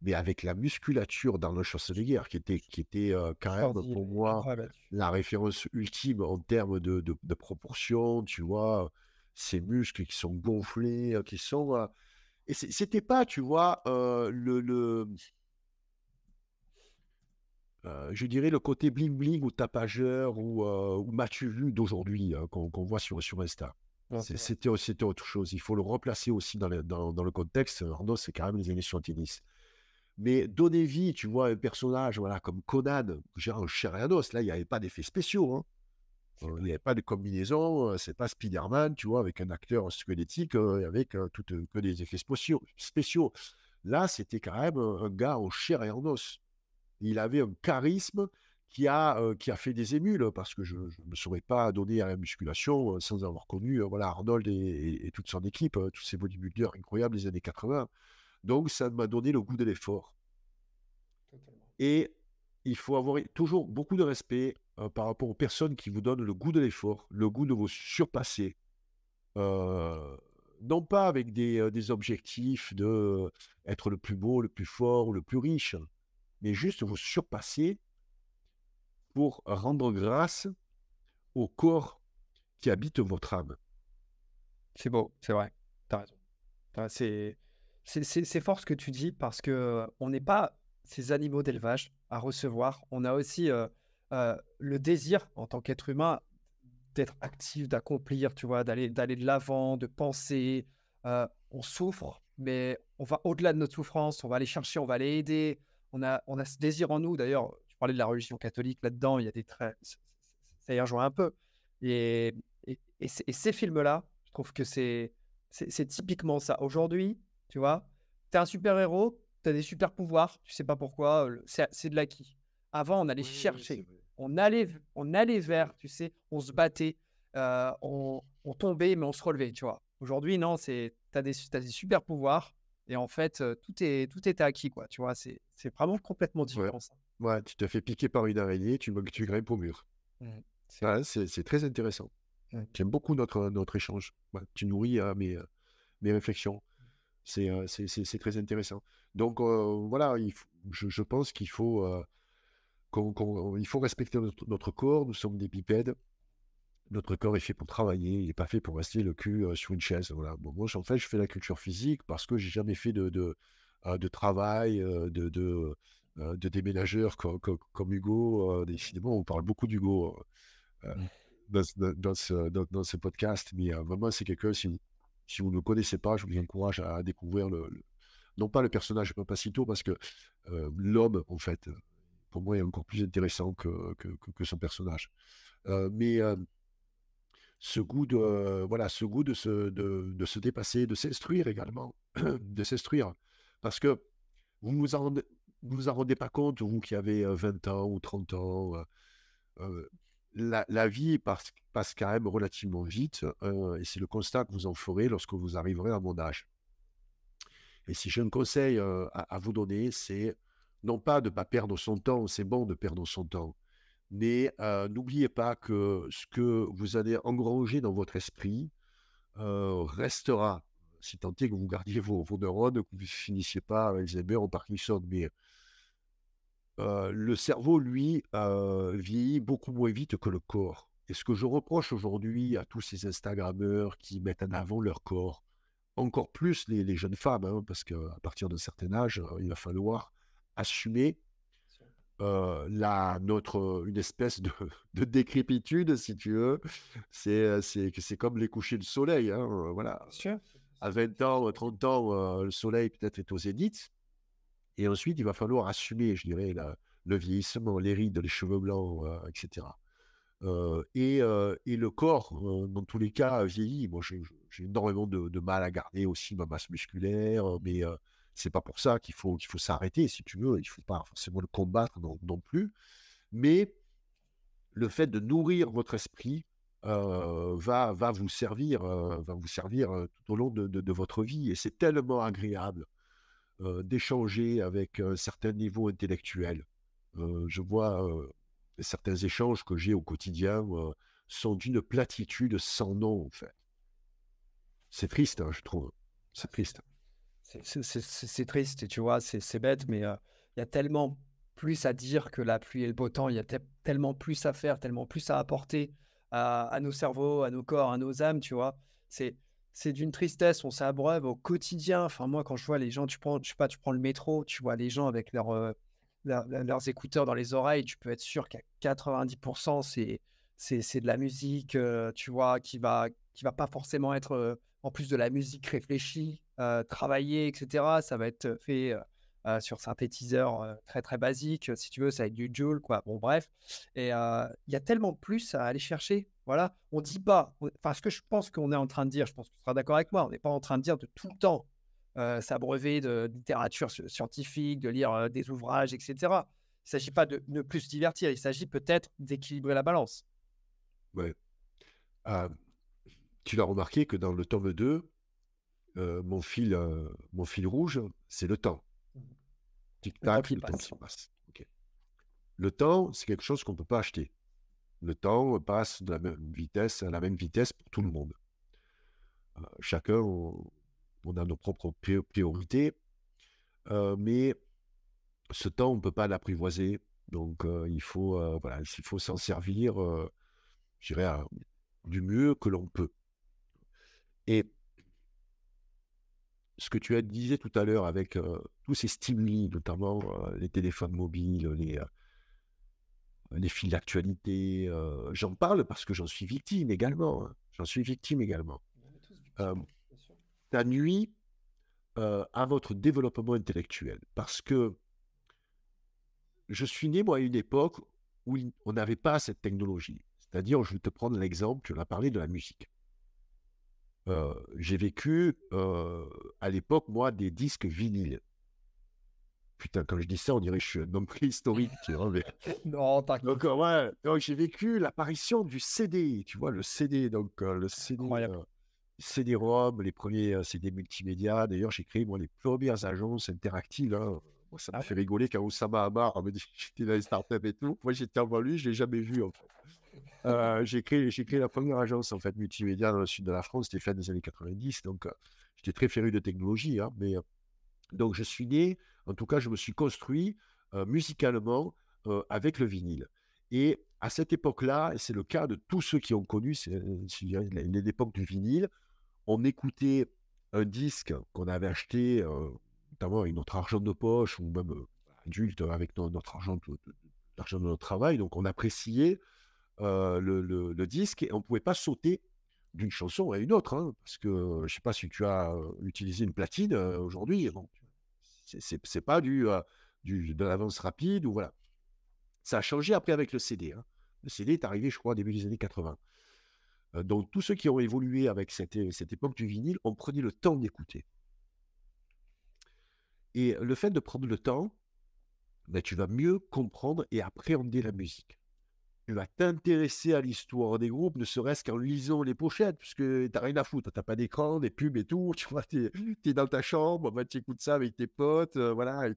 Mais avec la musculature d'Arnold Schwarzenegger, qui était quand même Extraordinaire, pour moi incroyable là-dessus. la référence ultime en termes de proportion, tu vois, ces muscles qui sont gonflés, qui sont... et c'était pas, tu vois, je dirais le côté bling-bling ou tapageur ou m'as-tu vu d'aujourd'hui qu'on voit sur Insta. Non, c'est vrai. C'était autre chose. Il faut le replacer aussi dans le contexte. Arnaud, c'est quand même les années 70. Mais donner vie, tu vois, à un personnage voilà, comme Conan, genre un chair et un os, là, il n'y avait pas d'effets spéciaux. Hein. C'est Il n'y vrai. avait pas de combinaison, c'est pas Spider-Man, tu vois, avec un acteur squelettique, avec que des effets spéciaux. Là, c'était quand même un gars en chair et en os. Il avait un charisme qui a fait des émules, parce que je ne me serais pas donné à la musculation sans avoir connu voilà, Arnold et toute son équipe, tous ces bodybuilders incroyables des années 80. Donc, ça m'a donné le goût de l'effort. Totalement. Et il faut avoir toujours beaucoup de respect par rapport aux personnes qui vous donnent le goût de l'effort, le goût de vous surpasser. Euh, non pas avec des objectifs de être le plus beau, le plus fort ou le plus riche, mais juste vous surpasser pour rendre grâce au corps qui habite votre âme. C'est beau, c'est vrai. T'as raison. C'est fort ce que tu dis parce que on n'est pas ces animaux d'élevage à recevoir. On a aussi le désir en tant qu'être humain d'être actif, d'accomplir, tu vois, d'aller de l'avant, de penser. On souffre, mais on va au-delà de notre souffrance. On va aller chercher, on va aller aider. On a ce désir en nous. D'ailleurs, tu parlais de la religion catholique là-dedans. Il y a des traits. Ça y rejoint un peu. Et ces films-là, je trouve que c'est typiquement ça. Aujourd'hui, tu vois, tu es un super-héros, tu as des super-pouvoirs, tu sais pas pourquoi, c'est de l'acquis. Avant, on allait Oui, c'est chercher, vrai. on allait vers, tu sais, on se battait, on tombait, mais on se relevait, tu vois. Aujourd'hui, non, tu as des super-pouvoirs et en fait, tout est acquis, quoi, tu vois. C'est vraiment complètement Ouais. différent, ça. Ouais, tu te fais piquer par une araignée, tu grimpes au mur. Mhm. C'est Ouais, c'est très intéressant. ouais. J'aime beaucoup notre échange. Ouais, tu nourris mes réflexions. C'est très intéressant. Donc voilà, je pense qu'il faut, il faut respecter notre corps. Nous sommes des bipèdes. Notre corps est fait pour travailler. Il n'est pas fait pour rester le cul sur une chaise. Voilà. Bon, moi, en fait, je fais la culture physique parce que j'ai jamais fait de travail, de déménageur comme Hugo. Décidément, on parle beaucoup d'Hugo Mhm. dans ce podcast. Mais vraiment, c'est quelqu'un, si vous ne le connaissez pas, je vous encourage à découvrir non pas le personnage de Papacito, parce que l'homme, en fait, pour moi, est encore plus intéressant que son personnage. Mais ce goût voilà, ce goût de se dépasser, de s'instruire également, de s'instruire. Parce que vous ne vous en rendez pas compte, vous qui avez 20 ans ou 30 ans, la vie passe quand même relativement vite, et c'est le constat que vous en ferez lorsque vous arriverez à mon âge. Et si j'ai un conseil à vous donner, c'est non pas de ne pas perdre son temps, c'est bon de perdre son temps, mais n'oubliez pas que ce que vous allez engranger dans votre esprit restera, si tant est que vous gardiez vos neurones, que vous ne finissiez pas Alzheimer ou Parkinson. Mais le cerveau, lui, vieillit beaucoup moins vite que le corps. Et ce que je reproche aujourd'hui à tous ces Instagrammeurs qui mettent en avant leur corps, encore plus les jeunes femmes, hein, parce qu'à partir d'un certain âge, il va falloir assumer une espèce de décrépitude, si tu veux. C'est comme les couchers de soleil, hein, voilà. Bien sûr. À 20 ans, 30 ans, le soleil peut-être est au zénith. Et ensuite, il va falloir assumer, je dirais, le vieillissement, les rides, les cheveux blancs, etc. Et le corps, dans tous les cas, vieillit. Moi, j'ai énormément de mal à garder aussi ma masse musculaire, mais c'est pas pour ça qu'il faut s'arrêter, si tu veux. Il faut pas forcément le combattre non plus. Mais le fait de nourrir votre esprit va vous servir tout au long de votre vie. Et c'est tellement agréable d'échanger avec un certain niveau intellectuel. Je vois certains échanges que j'ai au quotidien sont d'une platitude sans nom, en fait. C'est triste, hein, je trouve. C'est triste. C'est triste, et tu vois, c'est bête, mais il y a tellement plus à dire que la pluie et le beau temps. Il y a tellement plus à faire, tellement plus à apporter à nos cerveaux, à nos corps, à nos âmes, tu vois. C'est c'est d'une tristesse, on s'abreuve au quotidien. Enfin, moi, quand je vois les gens, je sais pas, tu prends le métro, tu vois les gens avec leurs écouteurs dans les oreilles, tu peux être sûr qu'à 90%, c'est de la musique, tu vois, qui va pas forcément être, en plus de la musique réfléchie, travaillée, et cetera. Ça va être fait, sur synthétiseur, très, très basique, si tu veux, c'est avec du Joule, quoi. Bon, bref, et il y a tellement plus à aller chercher. Voilà, on dit pas, enfin, ce que je pense qu'on est en train de dire, je pense que tu seras d'accord avec moi, on n'est pas en train de dire de tout le temps, s'abreuver de littérature scientifique, de lire, des ouvrages, et cetera. Il s'agit pas de ne plus se divertir, il s'agit peut-être d'équilibrer la balance. Ouais. Ah, tu l'as remarqué que dans le tome 2, mon fil rouge, c'est le temps. Le temps Tic-tac, qui le temps passe. qui passe. Ok. Le temps, c'est quelque chose qu'on ne peut pas acheter. Le temps passe de la même vitesse à la même vitesse pour tout le monde. Chacun, on a nos propres priorités, mais ce temps, on ne peut pas l'apprivoiser. Donc, voilà, il faut s'en servir, je dirais, du mieux que l'on peut. Et ce que tu as disais tout à l'heure avec tous ces stimuli, notamment les téléphones mobiles, les fils d'actualité, j'en parle parce que j'en suis victime également, hein. J'en suis victime également. On est tous Euh, victimes, bien sûr. Ça nuit à votre développement intellectuel. Parce que je suis né, moi, à une époque où on n'avait pas cette technologie. C'est-à-dire, je vais te prendre l'exemple, tu en as parlé de la musique. J'ai vécu à l'époque, moi, des disques vinyles. Putain, quand je dis ça, on dirait que je suis un homme préhistorique, tu vois, mais... Non, Donc, t'inquiète, ouais, donc j'ai vécu l'apparition du CD, tu vois, le CD, donc le incroyable. CD-ROM, les premiers CD multimédia. D'ailleurs, j'ai créé, moi, les premières agences interactives, hein. Moi, ça me Ah fait ouais? rigoler quand Oussama Hamar me dit que j'étais dans les startups et tout. Moi, j'étais avant lui, je ne l'ai jamais vu, en fait. J'ai créé la première agence, en fait, multimédia dans le sud de la France, c'était fin des années 90. Donc, j'étais très féru de technologie, hein, mais donc je suis né, en tout cas, je me suis construit musicalement avec le vinyle. Et à cette époque-là, et c'est le cas de tous ceux qui ont connu l'époque du vinyle, on écoutait un disque qu'on avait acheté, notamment avec notre argent de poche, ou même adulte avec notre argent, l'argent de notre travail. Donc on appréciait le disque et on ne pouvait pas sauter d'une chanson à une autre, hein, parce que je ne sais pas si tu as utilisé une platine aujourd'hui. Bon, C'est pas de l'avance rapide ou voilà. Ça a changé après avec le CD, hein. Le CD est arrivé, je crois, au début des années 80. Donc tous ceux qui ont évolué avec cette époque du vinyle, on prenait le temps d'écouter. Et le fait de prendre le temps, ben, tu vas mieux comprendre et appréhender la musique. Tu vas t'intéresser à l'histoire des groupes, ne serait-ce qu'en lisant les pochettes, puisque tu n'as rien à foutre, tu n'as pas d'écran, des pubs et tout, tu vois, tu es dans ta chambre, ben, tu écoutes ça avec tes potes, voilà,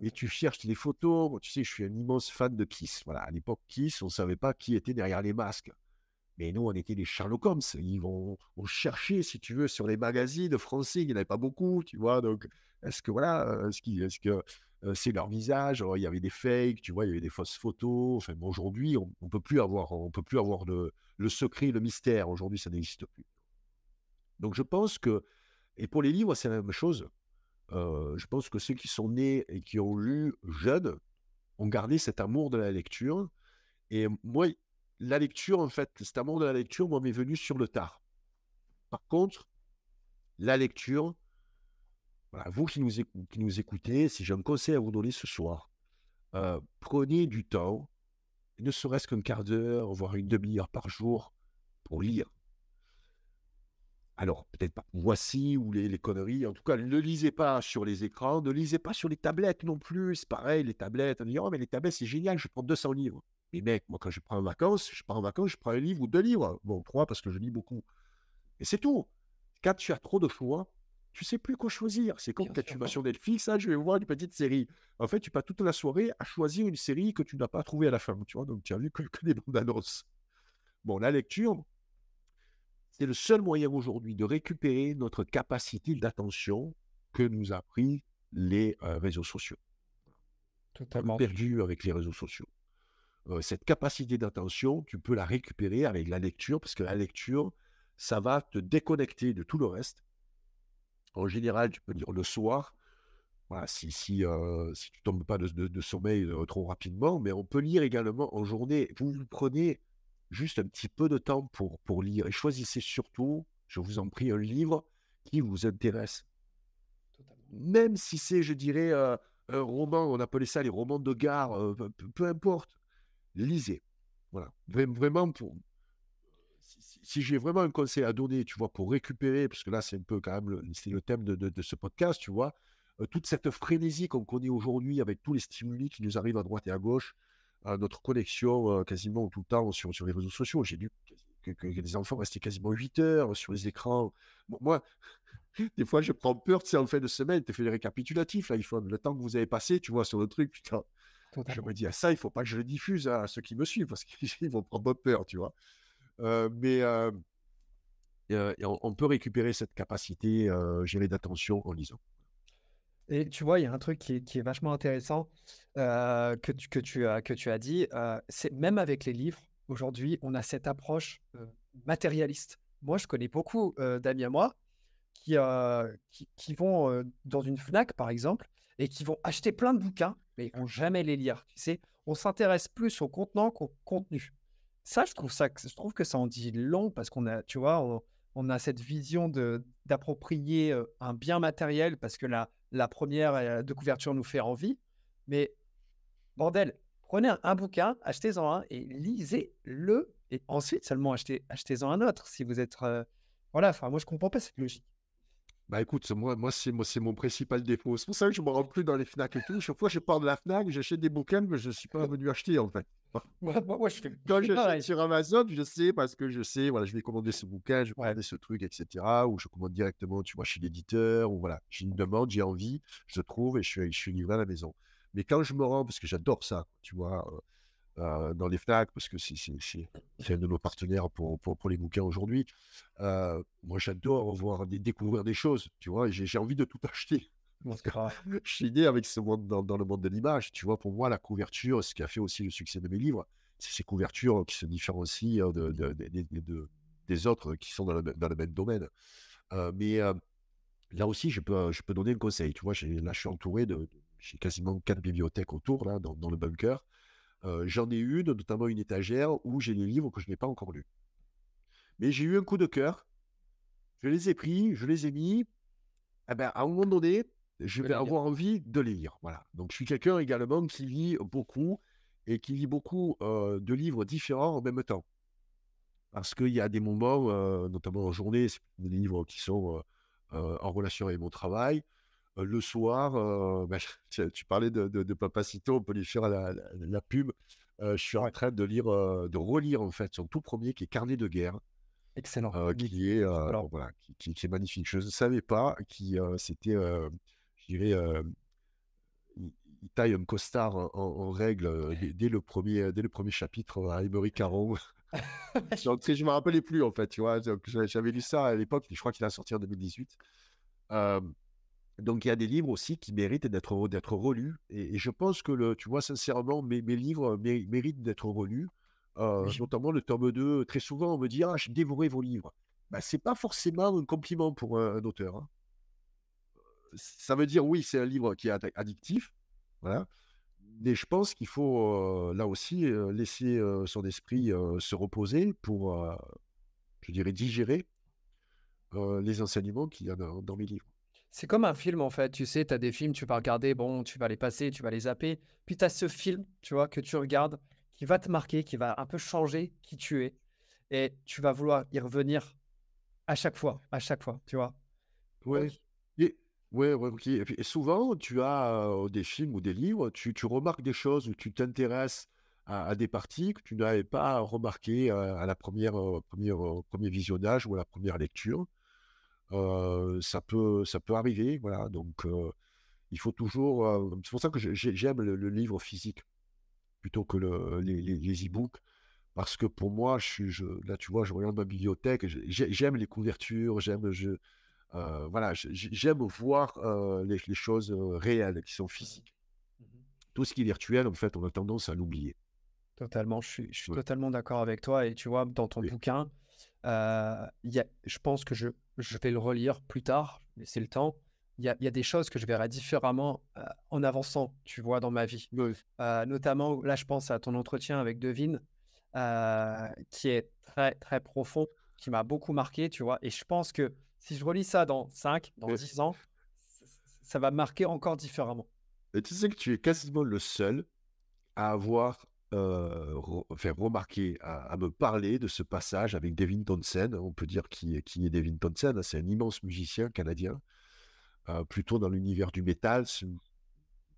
et tu cherches les photos. Moi, tu sais, je suis un immense fan de Kiss. Voilà, à l'époque, Kiss, on ne savait pas qui était derrière les masques. Mais nous, on était des Sherlock Holmes. On cherchait, si tu veux, sur les magazines français, il n'y en avait pas beaucoup, tu vois. Donc, est-ce que, voilà, est-ce que c'est leur visage? Alors, il y avait des fakes, tu vois, il y avait des fausses photos. Enfin, bon, aujourd'hui, on peut plus avoir le secret, le mystère. Aujourd'hui, ça n'existe plus. Donc, je pense que, et pour les livres, c'est la même chose. Je pense que ceux qui sont nés et qui ont lu jeunes ont gardé cet amour de la lecture. Et moi, la lecture, en fait, cet amour de la lecture, moi, m'est venu sur le tard. Par contre, la lecture, voilà, vous qui nous écoutez, si j'ai un conseil à vous donner ce soir, prenez du temps, ne serait-ce qu'un quart d'heure, voire une demi-heure par jour, pour lire. Alors, peut-être pas Voici ou les conneries. En tout cas, ne lisez pas sur les écrans, ne lisez pas sur les tablettes non plus. C'est pareil, les tablettes. On dit, oh, mais les tablettes, c'est génial, je prends 200 livres. Mais mec, moi, quand je pars en vacances, je prends un livre ou 2 livres. Bon, 3 parce que je lis beaucoup. Et c'est tout. Quand tu as trop de choix, tu sais plus quoi choisir. C'est comme Bien quand tu sûr. vas sur Netflix, ah, je vais voir une petite série. En fait, tu passes toute la soirée à choisir une série que tu n'as pas trouvée à la fin. Tu vois, donc tu as vu que des bandes annonces. Bon, la lecture, c'est le seul moyen aujourd'hui de récupérer notre capacité d'attention que nous a pris les réseaux sociaux. On l'a Totalement. perdu avec les réseaux sociaux. Cette capacité d'attention, tu peux la récupérer avec la lecture, parce que la lecture, ça va te déconnecter de tout le reste. En général, tu peux lire le soir, voilà, si tu tombes pas de sommeil trop rapidement, mais on peut lire également en journée. Vous prenez juste un petit peu de temps pour lire et choisissez surtout, je vous en prie, un livre qui vous intéresse. Totalement. Même si c'est, je dirais, un roman, on appelait ça les romans de gare, peu importe, lisez. Voilà. Vraiment, si j'ai vraiment un conseil à donner, tu vois, pour récupérer, parce que là, c'est un peu quand même c'est le thème de ce podcast, tu vois, toute cette frénésie qu'on connaît aujourd'hui avec tous les stimuli qui nous arrivent à droite et à gauche, notre connexion quasiment tout le temps sur les réseaux sociaux. J'ai lu que les enfants restaient quasiment 8 heures sur les écrans. Bon, moi, des fois, je prends peur, tu sais, en fin de semaine, tu fais les récapitulatifs, là, il faut le temps que vous avez passé, tu vois, sur le truc, putain. Je me Totalement. dis, ah, ça, il faut pas que je le diffuse à ceux qui me suivent, parce qu'ils vont prendre peur, tu vois. Mais et on peut récupérer cette capacité, d'attention en lisant. Et tu vois, il y a un truc qui est vachement intéressant que tu as dit. C'est même avec les livres, aujourd'hui, on a cette approche matérialiste. Moi, je connais beaucoup d'amis à moi qui vont dans une Fnac, par exemple, et qui vont acheter plein de bouquins, mais ils vont jamais les lire. Tu sais, on s'intéresse plus au contenant qu'au contenu. Ça, je trouve que ça en dit long parce qu'on a, tu vois, on a cette vision d'approprier un bien matériel parce que la première de couverture nous fait envie. Mais bordel, prenez un bouquin, achetez-en un et lisez-le. Et ensuite seulement achetez-en un autre si vous êtes. Voilà, enfin, moi je comprends pas cette logique. Bah écoute, moi, c'est mon principal défaut. C'est pour ça que je me rends plus dans les Fnac et tout. Chaque fois, je pars de la Fnac, j'achète des bouquins que je ne suis pas venu acheter, en fait. Moi, je Quand fais j'achète pareil. sur Amazon, je sais parce que je sais, voilà, je vais commander ce bouquin, je vais Ouais, commander ce truc, etc. Ou je commande directement, tu vois, chez l'éditeur, ou voilà, j'ai une demande, j'ai envie, je trouve et je suis livré à la maison. Mais quand je me rends, parce que j'adore ça, tu vois, dans les Fnac, parce que c'est un de nos partenaires pour les bouquins aujourd'hui. Moi, j'adore découvrir des choses, tu vois, et j'ai envie de tout acheter. bon, Parce que grave. je suis né avec ce monde dans le monde de l'image. Tu vois, pour moi, la couverture, ce qui a fait aussi le succès de mes livres, c'est ces couvertures qui se différencient des autres qui sont dans le même domaine. Mais là aussi, je peux donner un conseil. Tu vois, là, je suis entouré j'ai quasiment 4 bibliothèques autour, là, dans le bunker. J'en ai une, notamment une étagère, où j'ai les livres que je n'ai pas encore lus. Mais j'ai eu un coup de cœur, je les ai pris, je les ai mis. Eh ben, à un moment donné, je de vais les lire. avoir envie de les lire. Voilà. Donc, je suis quelqu'un également qui lit beaucoup et qui lit beaucoup de livres différents en même temps. Parce qu'il y a des moments, notamment en journée, c'est des livres qui sont en relation avec mon travail. Le soir, bah, tu parlais de Papacito, on peut lui faire la pub. Je suis en Ouais, train de lire, de relire en fait son tout premier qui est Carnet de guerre, excellent. qui est Alors, voilà, qui est magnifique. Je ne savais pas qui c'était, je dirais, il, il taille un costard en règle dès le premier chapitre à Emery Caron. Donc, je ne me rappelais plus en fait, tu vois. Donc, j'avais lu ça à l'époque, je crois qu'il a sorti en 2018. Euh, donc, il y a des livres aussi qui méritent d'être relus. Et je pense que, tu vois, sincèrement, mes livres méritent d'être relus. oui, Notamment le tome 2. Très souvent, on me dit: «Ah, j'ai dévoré vos livres.» Bah, ce n'est pas forcément un compliment pour un auteur, hein. Ça veut dire, oui, c'est un livre qui est addictif. Voilà. Mais je pense qu'il faut, là aussi, laisser son esprit se reposer pour, je dirais, digérer les enseignements qu'il y a dans mes livres. c'est comme un film en fait, tu sais, tu as des films, tu vas regarder, bon, tu vas les passer, tu vas les zapper, puis tu as ce film, tu vois, que tu regardes, qui va te marquer, qui va un peu changer qui tu es, et tu vas vouloir y revenir à chaque fois, tu vois? Ouais. Donc Et ouais, ouais, OK. Et puis et souvent, tu as, des films ou des livres, tu remarques des choses ou tu t'intéresses à des parties que tu n'avais pas remarquées, à la première, 1er visionnage ou à la première lecture. Ça peut arriver, voilà, donc il faut toujours, c'est pour ça que j'aime le livre physique plutôt que les e-books. Parce que pour moi, là, tu vois, je regarde ma bibliothèque, j'aime les couvertures, voilà, j'aime voir les choses réelles, qui sont Mmh. physiques. Mmh. Tout ce qui est virtuel, en fait, on a tendance à l'oublier. Totalement, je suis Ouais, totalement d'accord avec toi et tu vois, dans ton oui, bouquin, il y a je pense que je vais le relire plus tard, laisser le temps. Il y a des choses que je verrai différemment, en avançant, tu vois, dans ma vie. oui, Notamment, là, je pense à ton entretien avec Devine, qui est très, très profond, qui m'a beaucoup marqué, tu vois? Et je pense que si je relis ça dans 5, dans oui. 10 ans, ça va me marquer encore différemment. Et tu sais que tu es quasiment le seul à avoir enfin, remarqué, à me parler de ce passage avec Devin Townsend. On peut dire qui est Devin Townsend, hein. C'est un immense musicien canadien, plutôt dans l'univers du métal.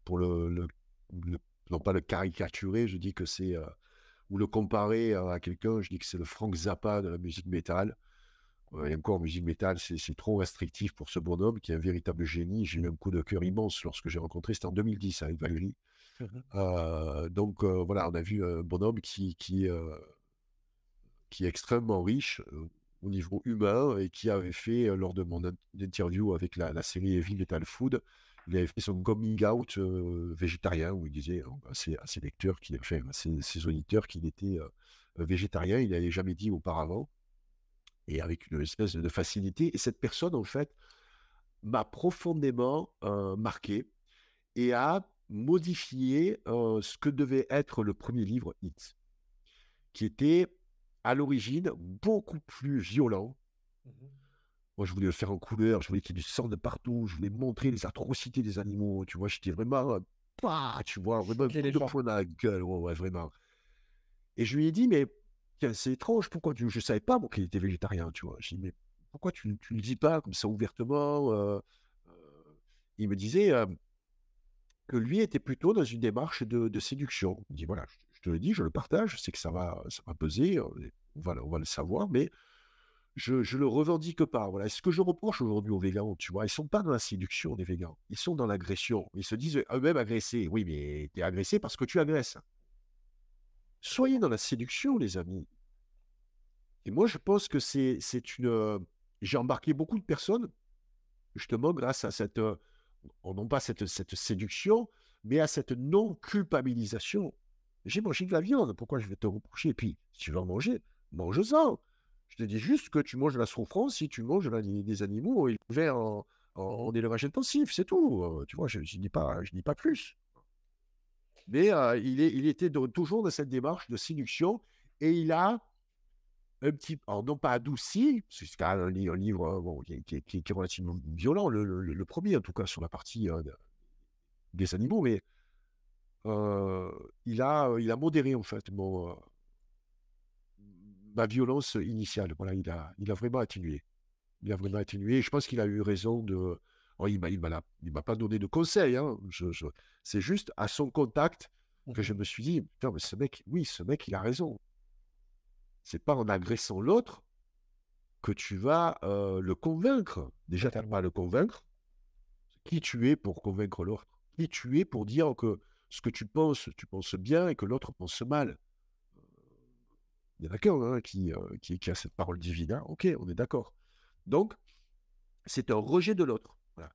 Pour non pas le caricaturer, je dis que c'est, ou le comparer à quelqu'un, je dis que c'est le Frank Zappa de la musique métal. Et encore, musique métal, c'est trop restrictif pour ce bonhomme qui est un véritable génie. J'ai eu un coup de cœur immense lorsque j'ai rencontré, c'était en 2010 avec Valérie. Mmh. Donc voilà, on a vu un bonhomme qui est extrêmement riche au niveau humain et qui avait fait, lors de mon interview avec la série Heavy Metal Food, il avait fait son coming out végétarien où il disait à ses lecteurs, enfin, à ses auditeurs qu'il était végétarien. Il n'avait jamais dit auparavant et avec une espèce de facilité. Et cette personne, en fait, m'a profondément marqué et a modifié ce que devait être le premier livre Hit, qui était à l'origine beaucoup plus violent. Mmh. Moi, je voulais le faire en couleur, je voulais qu'il y ait du sang de partout, je voulais montrer les atrocités des animaux, tu vois, j'étais vraiment, tu vois, vraiment un Choquer coup les de gens. poing dans la gueule, ouais, ouais, vraiment. Et je lui ai dit, mais tiens, c'est étrange, pourquoi je ne savais pas, moi, qu'il était végétarien, tu vois. Je lui ai dit, mais pourquoi tu ne le dis pas comme ça ouvertement euh, Il me disait que lui était plutôt dans une démarche de séduction. Il dit, voilà, je te le dis, je le partage, je sais que ça va peser, on va le savoir, mais je le revendique pas. Voilà. Et ce que je reproche aujourd'hui aux végans, tu vois, ils sont pas dans la séduction des végans, ils sont dans l'agression. Ils se disent eux-mêmes agressés. Oui, mais tu es agressé parce que tu agresses. Soyez dans la séduction, les amis. Et moi, je pense que c'est une. J'ai embarqué beaucoup de personnes, justement, grâce à cette. Non pas cette séduction, mais à cette non-culpabilisation. J'ai mangé de la viande, pourquoi je vais te reprocher? Et puis, si tu veux en manger, mange-en. Je te dis juste que tu manges de la souffrance si tu manges des animaux élevés en Mmh. élevage intensif, c'est tout. Tu vois, je dis pas plus. Mais il était toujours dans cette démarche de séduction et il a un petit, alors non pas adouci, parce que c'est quand même un livre bon, qui est relativement violent, le premier en tout cas sur la partie des animaux, mais il a modéré en fait ma violence initiale. Voilà, il a vraiment atténué. Il a vraiment atténué. Et je pense qu'il a eu raison de. Oh, il m'a pas donné de conseils. Hein. C'est juste à son contact que je Mhm. me suis dit, putain, mais ce mec, il a raison. C'est pas en agressant l'autre que tu vas le convaincre. Déjà, tu n'as pas à Totalement. le convaincre. Qui tu es pour convaincre l'autre? Qui tu es pour dire que ce que tu penses bien et que l'autre pense mal? Il y en a qu'un hein, qui a cette parole divine. Hein. Ok, on est d'accord. Donc, c'est un rejet de l'autre. Voilà.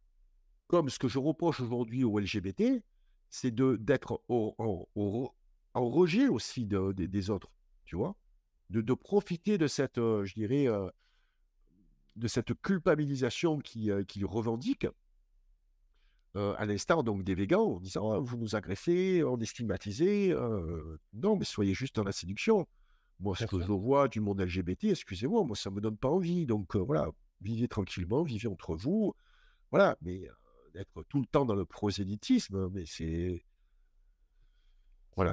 Comme ce que je reproche aujourd'hui aux LGBT, c'est d'être en rejet aussi des autres, tu vois, de profiter de cette, je dirais, de cette culpabilisation qu'ils revendiquent, à l'instar donc des végans, en disant ah, vous nous agressez, on est stigmatisé. Non, mais soyez juste dans la séduction. Moi, Tout ce à que fait. je vois du monde LGBT, excusez-moi, moi, ça me donne pas envie. Donc voilà, vivez tranquillement, vivez entre vous. Voilà, mais d'être tout le temps dans le prosélytisme, mais c'est. Voilà,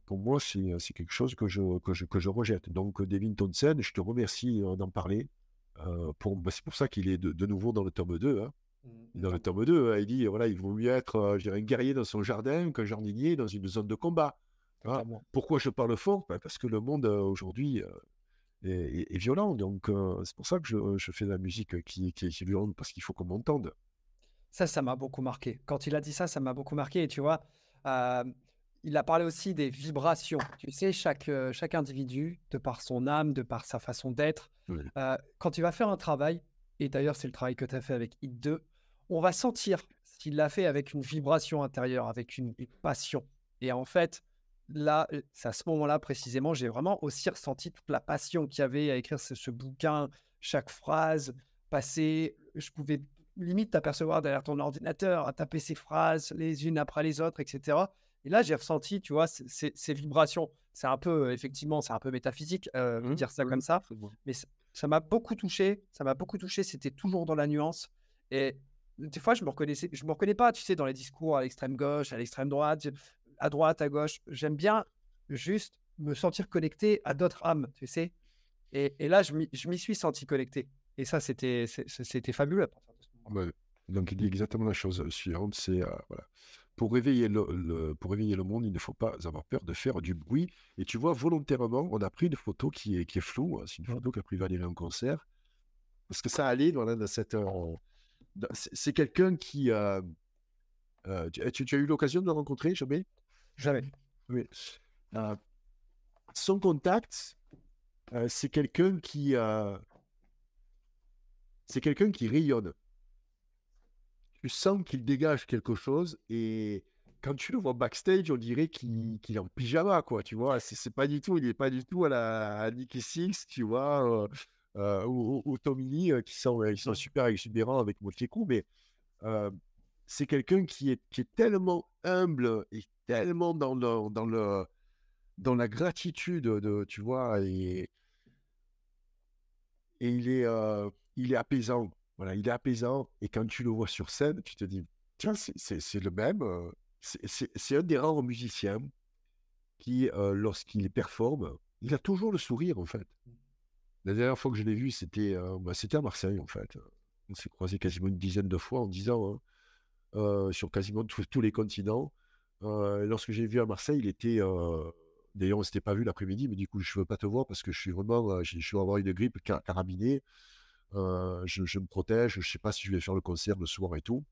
pour moi, c'est quelque chose que je rejette. Donc, Devin Townsend, je te remercie d'en parler. C'est pour ça qu'il est de nouveau dans le tome 2. Hein. Dans le Mhm. tome 2, il dit voilà, il vaut mieux être je dirais, un guerrier dans son jardin qu'un jardinier dans une zone de combat. Hein. Totalement. Pourquoi je parle fort? Ben, parce que le monde aujourd'hui est violent. Donc, c'est pour ça que je fais de la musique qui est violente, parce qu'il faut qu'on m'entende. Ça m'a beaucoup marqué. Quand il a dit ça, ça m'a beaucoup marqué et tu vois, hem, il a parlé aussi des vibrations. Tu sais, chaque individu, de par son âme, de par sa façon d'être, Oui. quand il va faire un travail et d'ailleurs, c'est le travail que tu as fait avec Hit 2, on va sentir s'il l'a fait avec une vibration intérieure, avec une passion et en fait, là, c'est à ce moment-là précisément, j'ai vraiment aussi ressenti toute la passion qu'il y avait à écrire ce bouquin, chaque phrase, passer je pouvais limite t'apercevoir derrière ton ordinateur, à taper ces phrases les unes après les autres, et cetera. Et là, j'ai ressenti, tu vois, ces vibrations. C'est un peu, effectivement, c'est un peu métaphysique, dire ça comme ça, C'est bon. mais ça m'a beaucoup touché. Ça m'a beaucoup touché. C'était toujours dans la nuance. Et des fois, je me reconnais pas, tu sais, dans les discours à l'extrême gauche, à l'extrême droite, à droite, à gauche. J'aime bien juste me sentir connecté à d'autres âmes, tu sais. Et là, je m'y suis senti connecté. Et ça, c'était fabuleux à partir de ce moment-là. Ouais. Donc, il dit exactement la chose suivante, c'est voilà. Pour réveiller le monde, il ne faut pas avoir peur de faire du bruit. Et tu vois, volontairement, on a pris une photo qui est floue. Hein. C'est une Mmh. photo qu'a pris Valérie en concert. Parce que ça allait dans cette. C'est quelqu'un qui. Tu as eu l'occasion de le rencontrer, jamais? Jamais. Oui. Euh, Son contact, c'est quelqu'un qui rayonne. Tu sens qu'il dégage quelque chose et quand tu le vois backstage, on dirait qu'il est en pyjama, quoi, tu vois. C'est pas du tout, il est pas du tout à Nicky Six, tu vois, ou Tommy Lee, ils sont super exubérants avec Motley Crue, mais euh, c'est quelqu'un qui est tellement humble et tellement dans la gratitude tu vois, et il est apaisant. Voilà, il est apaisant. Et quand tu le vois sur scène, tu te dis, tiens, c'est le même. C'est un des rares musiciens qui, lorsqu'il performe, il a toujours le sourire, en fait. La dernière fois que je l'ai vu, c'était à Marseille, en fait. On s'est croisé quasiment une dizaine de fois en 10 ans, hein, sur quasiment tous les continents. Lorsque j'ai vu à Marseille, il était. D'ailleurs, on ne s'était pas vu l'après-midi, mais du coup, je ne veux pas te voir parce que je suis vraiment. Je vais avoir une grippe carabinée. Je me protège. Je ne sais pas si je vais faire le concert le soir et tout.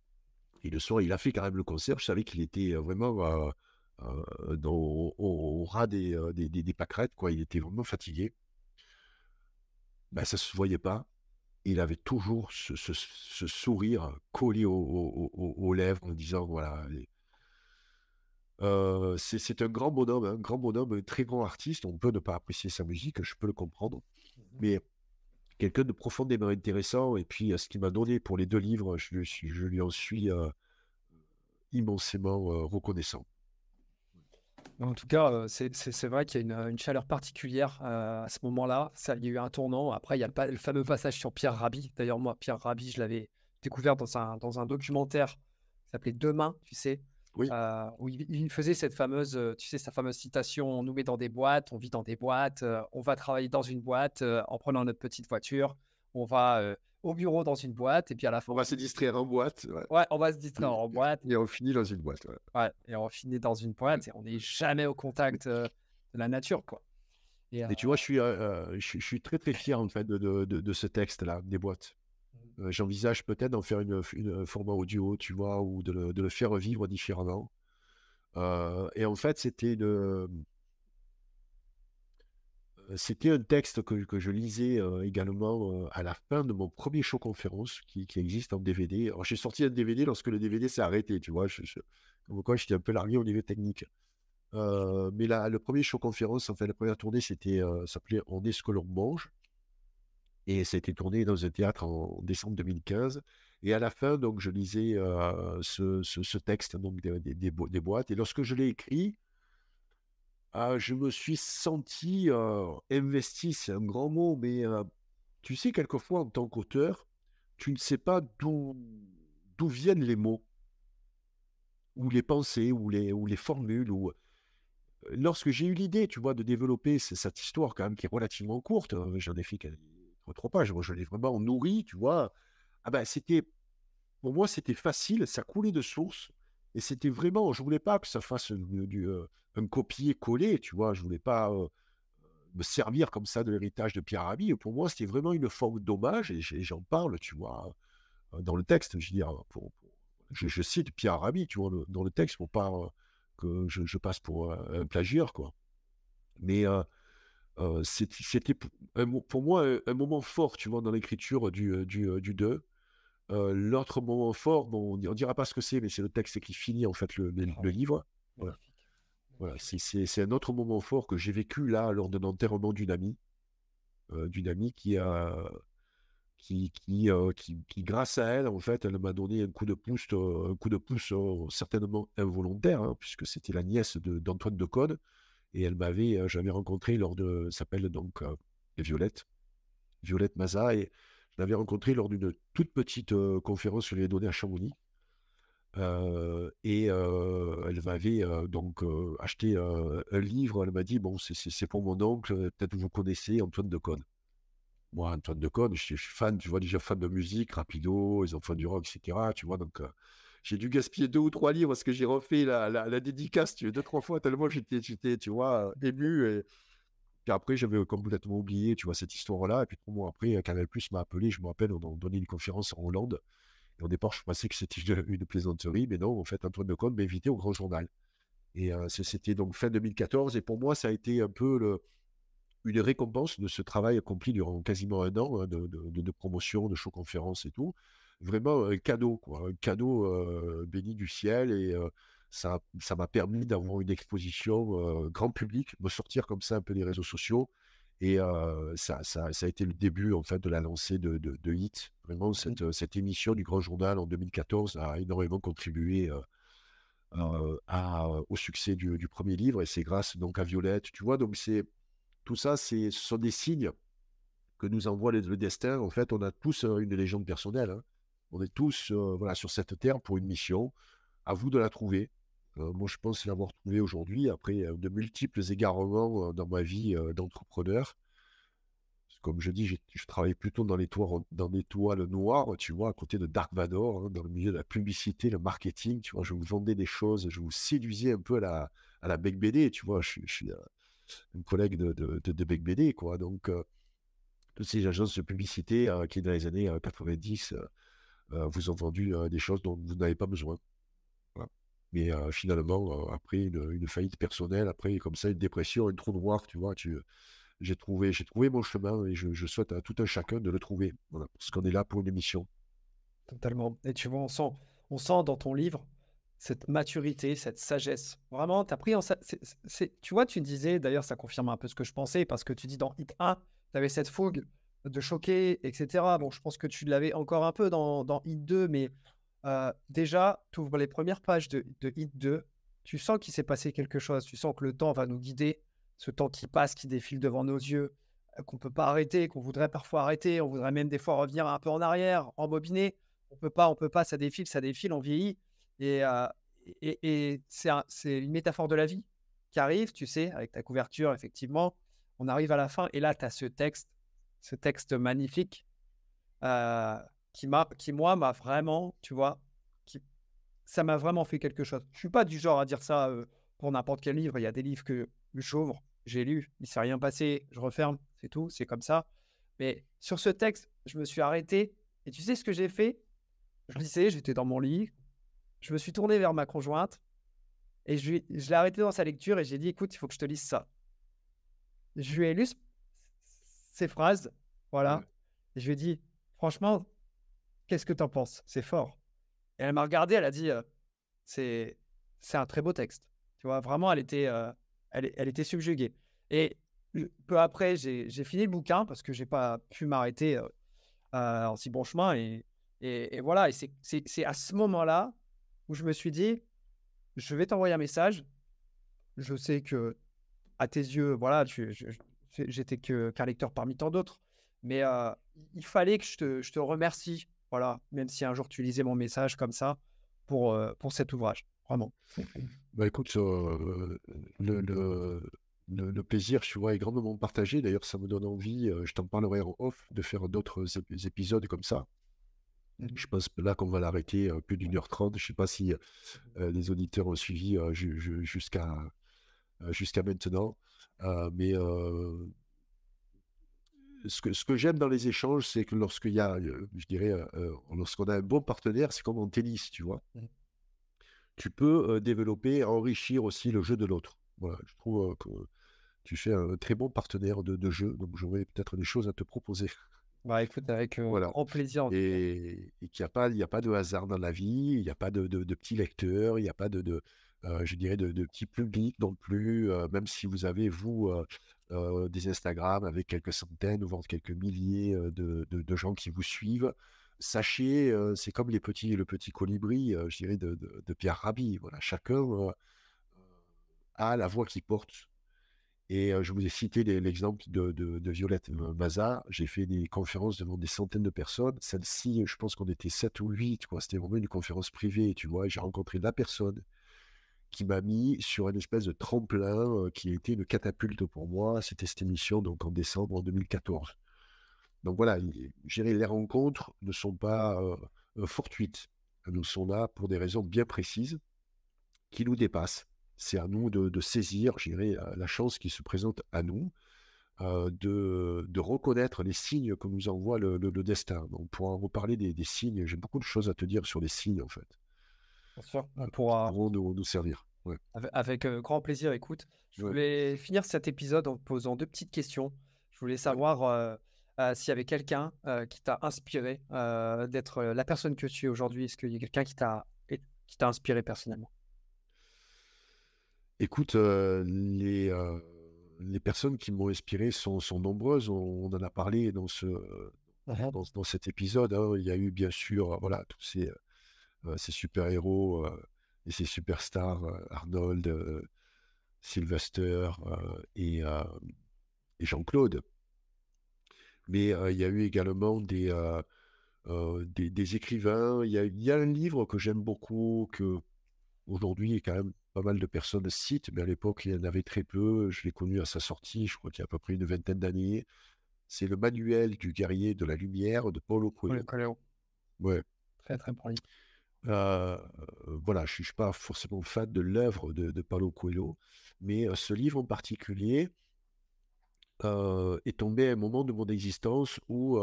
Et le soir, il a fait quand même le concert. Je savais qu'il était vraiment au ras des pâquerettes, quoi. Il était vraiment fatigué. Ben, ça ne se voyait pas. Il avait toujours ce sourire collé aux lèvres en disant voilà. C'est un grand bonhomme, un très grand artiste. On peut ne pas apprécier sa musique, je peux le comprendre. Mmh. Mais quelqu'un de profondément intéressant. Et puis, ce qu'il m'a donné pour les 2 livres, je lui en suis immensément reconnaissant. En tout cas, c'est vrai qu'il y a une chaleur particulière à ce moment-là. Il y a eu un tournant. Après, il y a le fameux passage sur Pierre Rabhi. D'ailleurs, moi, Pierre Rabhi, je l'avais découvert dans un documentaire qui s'appelait Demain, tu sais, Oui, où il faisait cette fameuse, tu sais, sa fameuse citation, on nous met dans des boîtes, on vit dans des boîtes, on va travailler dans une boîte en prenant notre petite voiture, on va au bureau dans une boîte, et puis à la fin, on va se distraire en boîte, ouais, ouais, on va se distraire en boîte. et on finit dans une boîte, ouais. Ouais, et on finit dans une boîte et on n'est jamais au contact, de la nature, quoi. Et Et tu vois, je suis très, très fier, en fait, de ce texte-là, des boîtes. J'envisage peut-être d'en faire un format audio, tu vois, ou de le faire vivre différemment. Et en fait, c'était un texte que je lisais également à la fin de mon premier show conférence qui existe en DVD. Alors, j'ai sorti un DVD lorsque le DVD s'est arrêté, tu vois. Comme quoi, j'étais un peu largué au niveau technique. Mais là, le premier show conférence, enfin, la première tournée, s'appelait On est ce que l'on mange. Et ça a été tourné dans un théâtre en décembre 2015. Et à la fin, donc, je lisais ce texte donc, des boîtes. Et lorsque je l'ai écrit, je me suis senti investi, c'est un grand mot, mais tu sais, quelquefois, en tant qu'auteur, tu ne sais pas d'où viennent les mots, ou les pensées, ou les formules. Lorsque j'ai eu l'idée, tu vois, de développer cette histoire quand même qui est relativement courte, j'en ai fait trois pages, moi je l'ai vraiment nourri, tu vois. Ah ben, pour moi, c'était facile, ça coulait de source, et c'était vraiment, je voulais pas que ça fasse un copier-coller, tu vois, je voulais pas me servir comme ça de l'héritage de Pierre Rabhi. Pour moi, c'était vraiment une forme d'hommage, et j'en parle, tu vois, dans le texte, je veux dire, je cite Pierre Rabhi, tu vois, dans le texte, pour pas que je passe pour un plagieur, quoi. Mais c'était pour moi un moment fort, tu vois, dans l'écriture du 2. L'autre moment fort, bon, on dira pas ce que c'est, mais c'est le texte qui finit en fait ah, le livre. Voilà, magnifique, voilà. magnifique. C'est un autre moment fort que j'ai vécu là lors d'un enterrement d'une amie qui, grâce à elle, en fait, elle m'a donné un coup de pouce certainement involontaire, hein, puisque c'était la nièce d'Antoine Decaune, et j'avais rencontré s'appelle donc Violette Maza, et je l'avais rencontrée lors d'une toute petite conférence que je lui ai donnée à Chamonix. Et elle m'avait donc acheté un livre. Elle m'a dit, bon, c'est pour mon oncle, peut-être vous connaissez Antoine Decaune. Moi, Antoine Decaune, je suis fan, tu vois, déjà fan de musique, Rapido, les enfants du rock, etc. Tu vois, donc j'ai dû gaspiller 2 ou 3 livres parce que j'ai refait la dédicace, tu vois, 2, 3 fois, tellement j'étais, tu vois, ému. Et puis après, j'avais complètement oublié, tu vois, cette histoire-là. Et puis 3 mois après, Canal+ m'a appelé, je me rappelle, on a donné une conférence en Hollande. Et au départ, je pensais que c'était une plaisanterie, mais non, en fait, Antoine Decaune m'a invité au Grand Journal. Et c'était donc fin 2014. Et pour moi, ça a été un peu une récompense de ce travail accompli durant quasiment un an, hein, de promotion, de show-conférence et tout. Vraiment un cadeau, quoi, un cadeau béni du ciel. Et ça m'a permis d'avoir une exposition grand public, me sortir comme ça un peu des réseaux sociaux. Et ça a été le début, en fait, de la lancée de Hit. Vraiment, Mmh. cette émission du Grand Journal en 2014 a énormément contribué au succès du premier livre. Et c'est grâce donc à Violette, tu vois. Donc tout ça, ce sont des signes que nous envoie le destin. En fait, on a tous une légende personnelle, hein. On est tous voilà, sur cette terre pour une mission. À vous de la trouver. Moi, je pense l'avoir trouvée aujourd'hui après de multiples égarements dans ma vie d'entrepreneur. Comme je dis, je travaille plutôt dans les toiles noires, tu vois, à côté de Dark Vador, hein, dans le milieu de la publicité, le marketing, tu vois. Je vous vendais des choses, je vous séduisais un peu à la Bec BD, tu vois. Je suis un collègue de Bec BD, quoi. Donc, toutes ces agences de publicité qui, dans les années 90, vous ont vendu des choses dont vous n'avez pas besoin. Voilà. Mais finalement, après une faillite personnelle, après comme ça, une dépression, un trou noir, tu vois, j'ai trouvé mon chemin, et je souhaite à tout un chacun de le trouver. Voilà, parce qu'on est là pour une émission. Totalement. Et tu vois, on sent dans ton livre cette maturité, cette sagesse. Vraiment, tu as pris en tu vois, tu disais, d'ailleurs, ça confirme un peu ce que je pensais, parce que tu dis dans Hit 1, tu avais cette fougue de choquer, etc. Bon, je pense que tu l'avais encore un peu dans Hit 2, mais déjà, tu ouvres les premières pages de Hit 2. tu sens qu'il s'est passé quelque chose. Tu sens que le temps va nous guider, ce temps qui passe, qui défile devant nos yeux, qu'on ne peut pas arrêter, qu'on voudrait parfois arrêter. On voudrait même des fois revenir un peu en arrière, embobiner. On peut pas, ça défile, on vieillit. Et, euh, et c'est une métaphore de la vie qui arrive, tu sais, avec ta couverture, effectivement. On arrive à la fin et là, tu as ce texte magnifique euh, moi, m'a vraiment, tu vois, ça m'a vraiment fait quelque chose. Je suis pas du genre à dire ça pour n'importe quel livre. Il y a des livres que j'ouvre, j'ai lu, il s'est rien passé, je referme, c'est tout, c'est comme ça. Mais sur ce texte, je me suis arrêté et tu sais ce que j'ai fait? Je lisais, j'étais dans mon lit, je me suis tourné vers ma conjointe et je l'ai arrêté dans sa lecture et j'ai dit, écoute, il faut que je te lise ça. Je lui ai lu ces phrases, voilà, Ouais. et je lui ai dit, franchement, qu'est-ce que tu en penses? C'est fort. Et elle m'a regardé, elle a dit, c'est c'est un très beau texte. Tu vois? Vraiment, elle était subjuguée et peu après, j'ai fini le bouquin parce que j'ai pas pu m'arrêter, en si bon chemin et voilà et c'est à ce moment-là où je me suis dit: «Je vais t'envoyer un message. Je sais que à tes yeux, voilà, j'étais qu'un lecteur parmi tant d'autres, mais il fallait que je te remercie, voilà, même si un jour tu lisais mon message comme ça pour cet ouvrage, vraiment». Bah, écoute, le le le plaisir, tu vois, est grandement partagé. D'ailleurs, ça me donne envie, je t'en parlerai en off, de faire d'autres épisodes comme ça. Mmh. Je pense là qu'on va l'arrêter, plus d'1 h 30. Je sais pas si, les auditeurs ont suivi, jusqu'à maintenant. Mais ce que j'aime dans les échanges, c'est que lorsqu'il y a, je dirais, lorsqu'on a un bon partenaire, c'est comme en tennis, tu vois? Mmh. Tu peux, développer, enrichir aussi le jeu de l'autre. Voilà, je trouve, que tu fais un très bon partenaire de jeu, donc j'aurais peut-être des choses à te proposer. Bah, écoute, avec, Voilà. grand plaisir en tout cas. Et qu'il y a pas de hasard dans la vie, il n'y a pas de petits lecteurs, il n'y a pas je dirais de petits publics non plus, même si vous avez vous, des Instagram avec quelques centaines, voire quelques milliers, de gens qui vous suivent. Sachez, c'est comme le petit colibri, je dirais de Pierre Rabhi, voilà. Chacun, a la voix qu'il porte. Et je vous ai cité l'exemple de Violette Mazar. J'ai fait des conférences devant des centaines de personnes. Celle-ci, je pense qu'on était 7 ou 8, quoi. C'était vraiment une conférence privée, tu vois. Et j'ai rencontré la personne qui m'a mis sur une espèce de tremplin, qui a été une catapulte pour moi. C'était cette émission, donc en décembre 2014. Donc voilà, je dirais, les rencontres ne sont pas fortuites. Elles sont là pour des raisons bien précises qui nous dépassent. C'est à nous de saisir, je dirais, la chance qui se présente à nous, de reconnaître les signes que nous envoie le destin. On pourra en reparler des signes. J'ai beaucoup de choses à te dire sur les signes, en fait, Bien sûr, on qui pourra pourront nous servir. Ouais. avec, grand plaisir. Écoute, je Ouais. voulais finir cet épisode en te posant 2 petites questions. Je voulais Ouais. savoir, s'il y avait quelqu'un, qui t'a inspiré, d'être, la personne que tu es aujourd'hui. Est-ce qu'il y a quelqu'un qui t'a inspiré personnellement? Écoute, les personnes qui m'ont inspiré sont nombreuses. On en a parlé Mmh. dans cet épisode, hein. Il y a eu bien sûr, voilà, tous ces super-héros, et ces superstars, Arnold, Sylvester, et Jean-Claude. Mais il y a eu également des écrivains. Il y a un livre que j'aime beaucoup, que aujourd'hui quand même pas mal de personnes citent, mais à l'époque il y en avait très peu. Je l'ai connu à sa sortie, je crois qu'il y a à peu près une vingtaine d'années. C'est le Manuel du guerrier de la lumière de Paulo Paulo Coelho. Coelho, Ouais. très, très bon livre. Euh, voilà, je ne suis pas forcément fan de l'œuvre de Paulo Coelho, mais ce livre en particulier est tombé à un moment de mon existence où,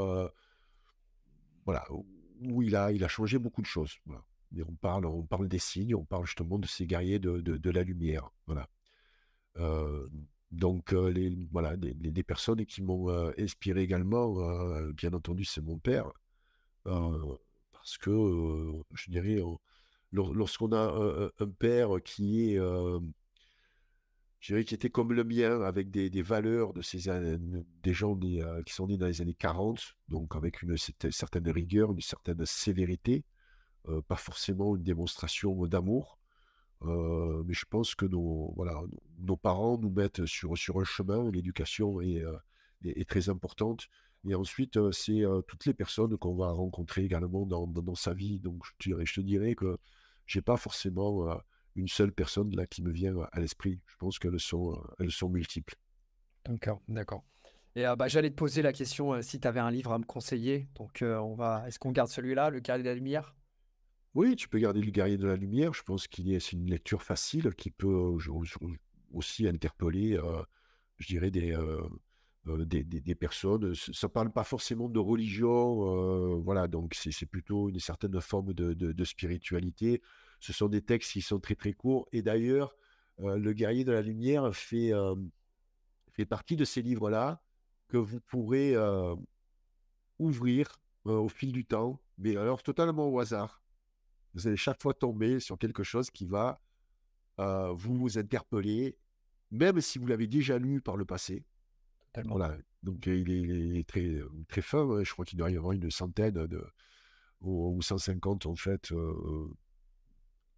voilà, où il a changé beaucoup de choses. Voilà. Et on parle des signes, on parle justement de ces guerriers de la lumière. Voilà. Euh, donc, voilà, les personnes qui m'ont inspiré également, bien entendu, c'est mon père. Parce que, je dirais, lorsqu'on a un père je dirais, qui était comme le mien, avec des valeurs des gens qui sont nés dans les années 40, donc avec une certaine rigueur, une certaine sévérité, pas forcément une démonstration d'amour. Mais je pense que nos parents nous mettent sur un chemin. L'éducation est très importante. Et ensuite, c'est toutes les personnes qu'on va rencontrer également dans sa vie. Donc, je te dirais que j'ai pas forcément une seule personne là qui me vient à l'esprit. Je pense elles sont multiples. D'accord, d'accord. Et j'allais te poser la question si tu avais un livre à me conseiller. Donc, est-ce qu'on garde celui-là, Le Guerrier de la Lumière? Oui, tu peux garder Le Guerrier de la Lumière. Je pense c'est une lecture facile qui peut aussi interpeller, je dirais, des personnes. Ça ne parle pas forcément de religion, voilà, donc c'est plutôt une certaine forme de spiritualité. Ce sont des textes qui sont très très courts. Et d'ailleurs, Le Guerrier de la Lumière fait partie de ces livres-là que vous pourrez ouvrir au fil du temps, mais alors totalement au hasard. Vous allez chaque fois tomber sur quelque chose qui va vous interpeller, même si vous l'avez déjà lu par le passé. Totalement. Voilà. Donc, il est très, très fin, hein. Je crois qu'il doit y avoir une centaine ou 150, en fait,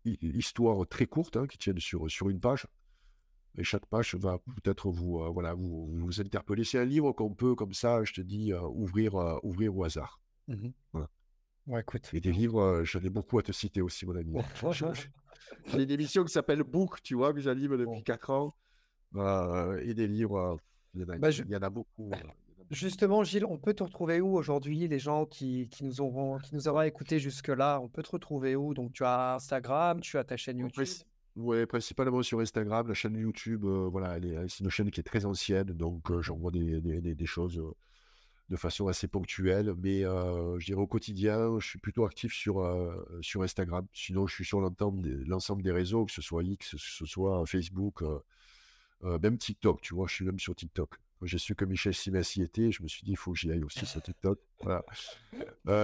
histoires très courtes, hein, qui tiennent sur une page. Et chaque page va peut-être vous interpeller. C'est un livre qu'on peut, comme ça, je te dis, ouvrir au hasard. Mhm. Voilà. Ouais, écoute. Et des livres, j'en ai beaucoup à te citer aussi, mon ami. J'ai une émission qui s'appelle Book, tu vois, que j'anime depuis Bon. 4 ans. Et des livres, Bah, je- il y en a beaucoup. Justement, Gilles, on peut te retrouver où aujourd'hui? Les gens qui nous auraient écoutés jusque-là, on peut te retrouver où? Donc, tu as Instagram, tu as ta chaîne YouTube. Ouais, principalement sur Instagram, la chaîne YouTube, voilà, c'est une chaîne qui est très ancienne, donc j'envoie des choses de façon assez ponctuelle, mais je dirais au quotidien, je suis plutôt actif sur Instagram. Sinon, je suis sur l'ensemble des réseaux, que ce soit X, que ce soit Facebook, même TikTok, tu vois, je suis même sur TikTok. Quand j'ai su que Michel Simès y était, je me suis dit, il faut que j'y aille aussi sur TikTok. Voilà.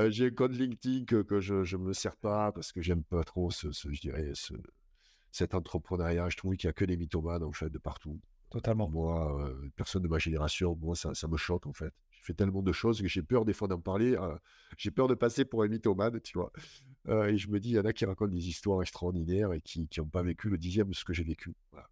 J'ai un compte LinkedIn que je ne me sers pas parce que j'aime pas trop je dirais, cet entrepreneuriat. Je trouve qu'il n'y a que des mythomanes, en fait, de partout. Totalement. Moi, personne de ma génération, moi, ça me choque, en fait. J'ai fait tellement de choses que j'ai peur des fois d'en parler. J'ai peur de passer pour un mythomane, tu vois. Et je me dis, il y en a qui racontent des histoires extraordinaires et qui n'ont pas vécu le 10e de ce que j'ai vécu. Voilà.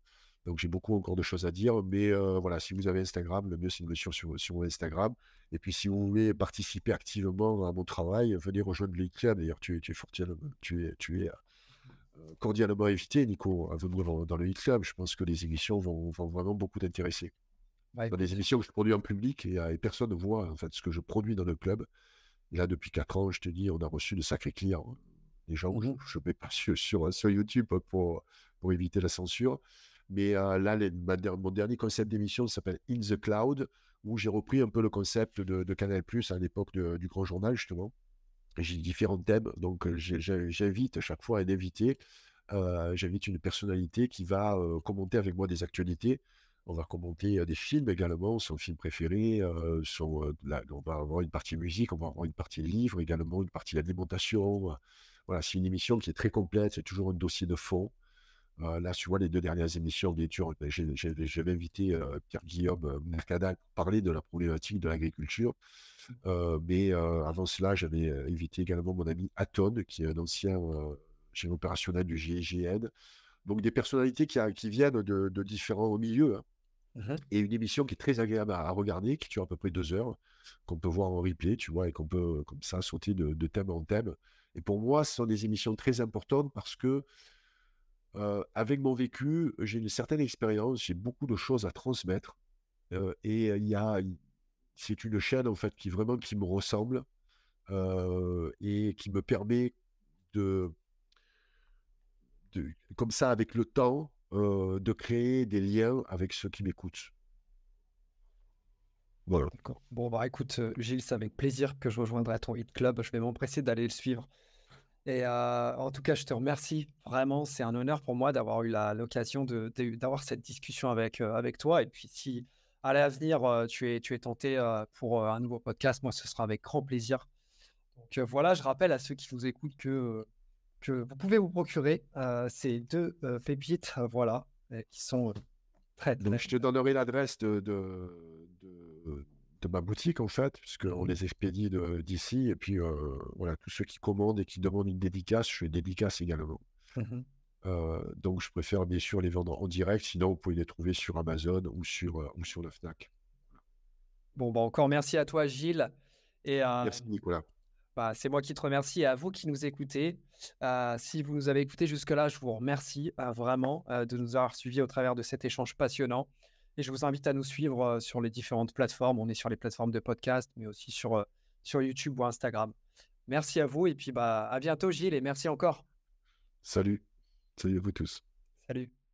Donc, j'ai beaucoup encore de choses à dire. Mais voilà, si vous avez Instagram, le mieux, c'est de me suivre sur mon Instagram. Et puis, si vous voulez participer activement à mon travail, venez rejoindre l'IKEA. D'ailleurs, tu es cordialement invité, Nico, à venir dans le Hit Club. Je pense que les émissions vont vraiment beaucoup t'intéresser. Bah, Dans des écoute. émissions que je produis en public et personne ne voit en fait ce que je produis dans le club. Et là, depuis 4 ans, je te dis, on a reçu de sacrés clients, hein. Des gens, Mhm. je ne mets pas sur YouTube pour éviter la censure. Mais là, mon dernier concept d'émission s'appelle In the Cloud, où j'ai repris un peu le concept de Canal+, à l'époque du Grand Journal, justement. J'ai différents thèmes, donc j'invite chaque fois un invité. J'invite une personnalité qui va commenter avec moi des actualités. On va commenter des films également, son film préféré. On va avoir une partie musique, on va avoir une partie livre également, une partie alimentation. Voilà, c'est une émission qui est très complète, c'est toujours un dossier de fond. Là, tu vois, les 2 dernières émissions, bien sûr, ben, j'avais invité Pierre-Guillaume Mercadal pour parler de la problématique de l'agriculture. Mais avant cela, j'avais invité également mon ami Aton, qui est un ancien chef opérationnel du GIGN. Donc des personnalités qui viennent de différents milieux, hein. Mhm. Et une émission qui est très agréable à regarder, qui dure à peu près 2 heures, qu'on peut voir en replay, tu vois, et qu'on peut comme ça sauter de thème en thème. Et pour moi, ce sont des émissions très importantes parce que avec mon vécu, j'ai une certaine expérience, j'ai beaucoup de choses à transmettre. Et c'est une chaîne en fait qui me ressemble et qui me permet de, comme ça, avec le temps, de créer des liens avec ceux qui m'écoutent. Voilà. D'accord. Bon, bah écoute, Gilles, c'est avec plaisir que je rejoindrai ton Hit Club. Je vais m'empresser d'aller le suivre. Et en tout cas, je te remercie vraiment. C'est un honneur pour moi d'avoir eu l'occasion d'avoir cette discussion avec toi. Et puis, si à l'avenir, tu es tenté pour un nouveau podcast, moi, ce sera avec grand plaisir. Donc voilà, je rappelle à ceux qui nous écoutent que vous pouvez vous procurer ces deux pépites, voilà, qui sont très, Donc, très. je te donnerai l'adresse de ma boutique, en fait, puisqu'on Mhm. les expédie d'ici. Et puis, voilà, tous ceux qui commandent et qui demandent une dédicace, je fais une dédicace également. Mhm. Donc je préfère bien sûr les vendre en direct, sinon vous pouvez les trouver sur Amazon ou sur la Fnac. Bon, bah, encore merci à toi, Gilles. Et Merci Nicolas. bah, c'est moi qui te remercie et à vous qui nous écoutez. Si vous nous avez écoutés jusque-là, je vous remercie vraiment de nous avoir suivis au travers de cet échange passionnant. Et je vous invite à nous suivre sur les différentes plateformes. On est sur les plateformes de podcast, mais aussi sur YouTube ou Instagram. Merci à vous et puis bah, à bientôt, Gilles, et merci encore. Salut, salut à vous tous. Salut.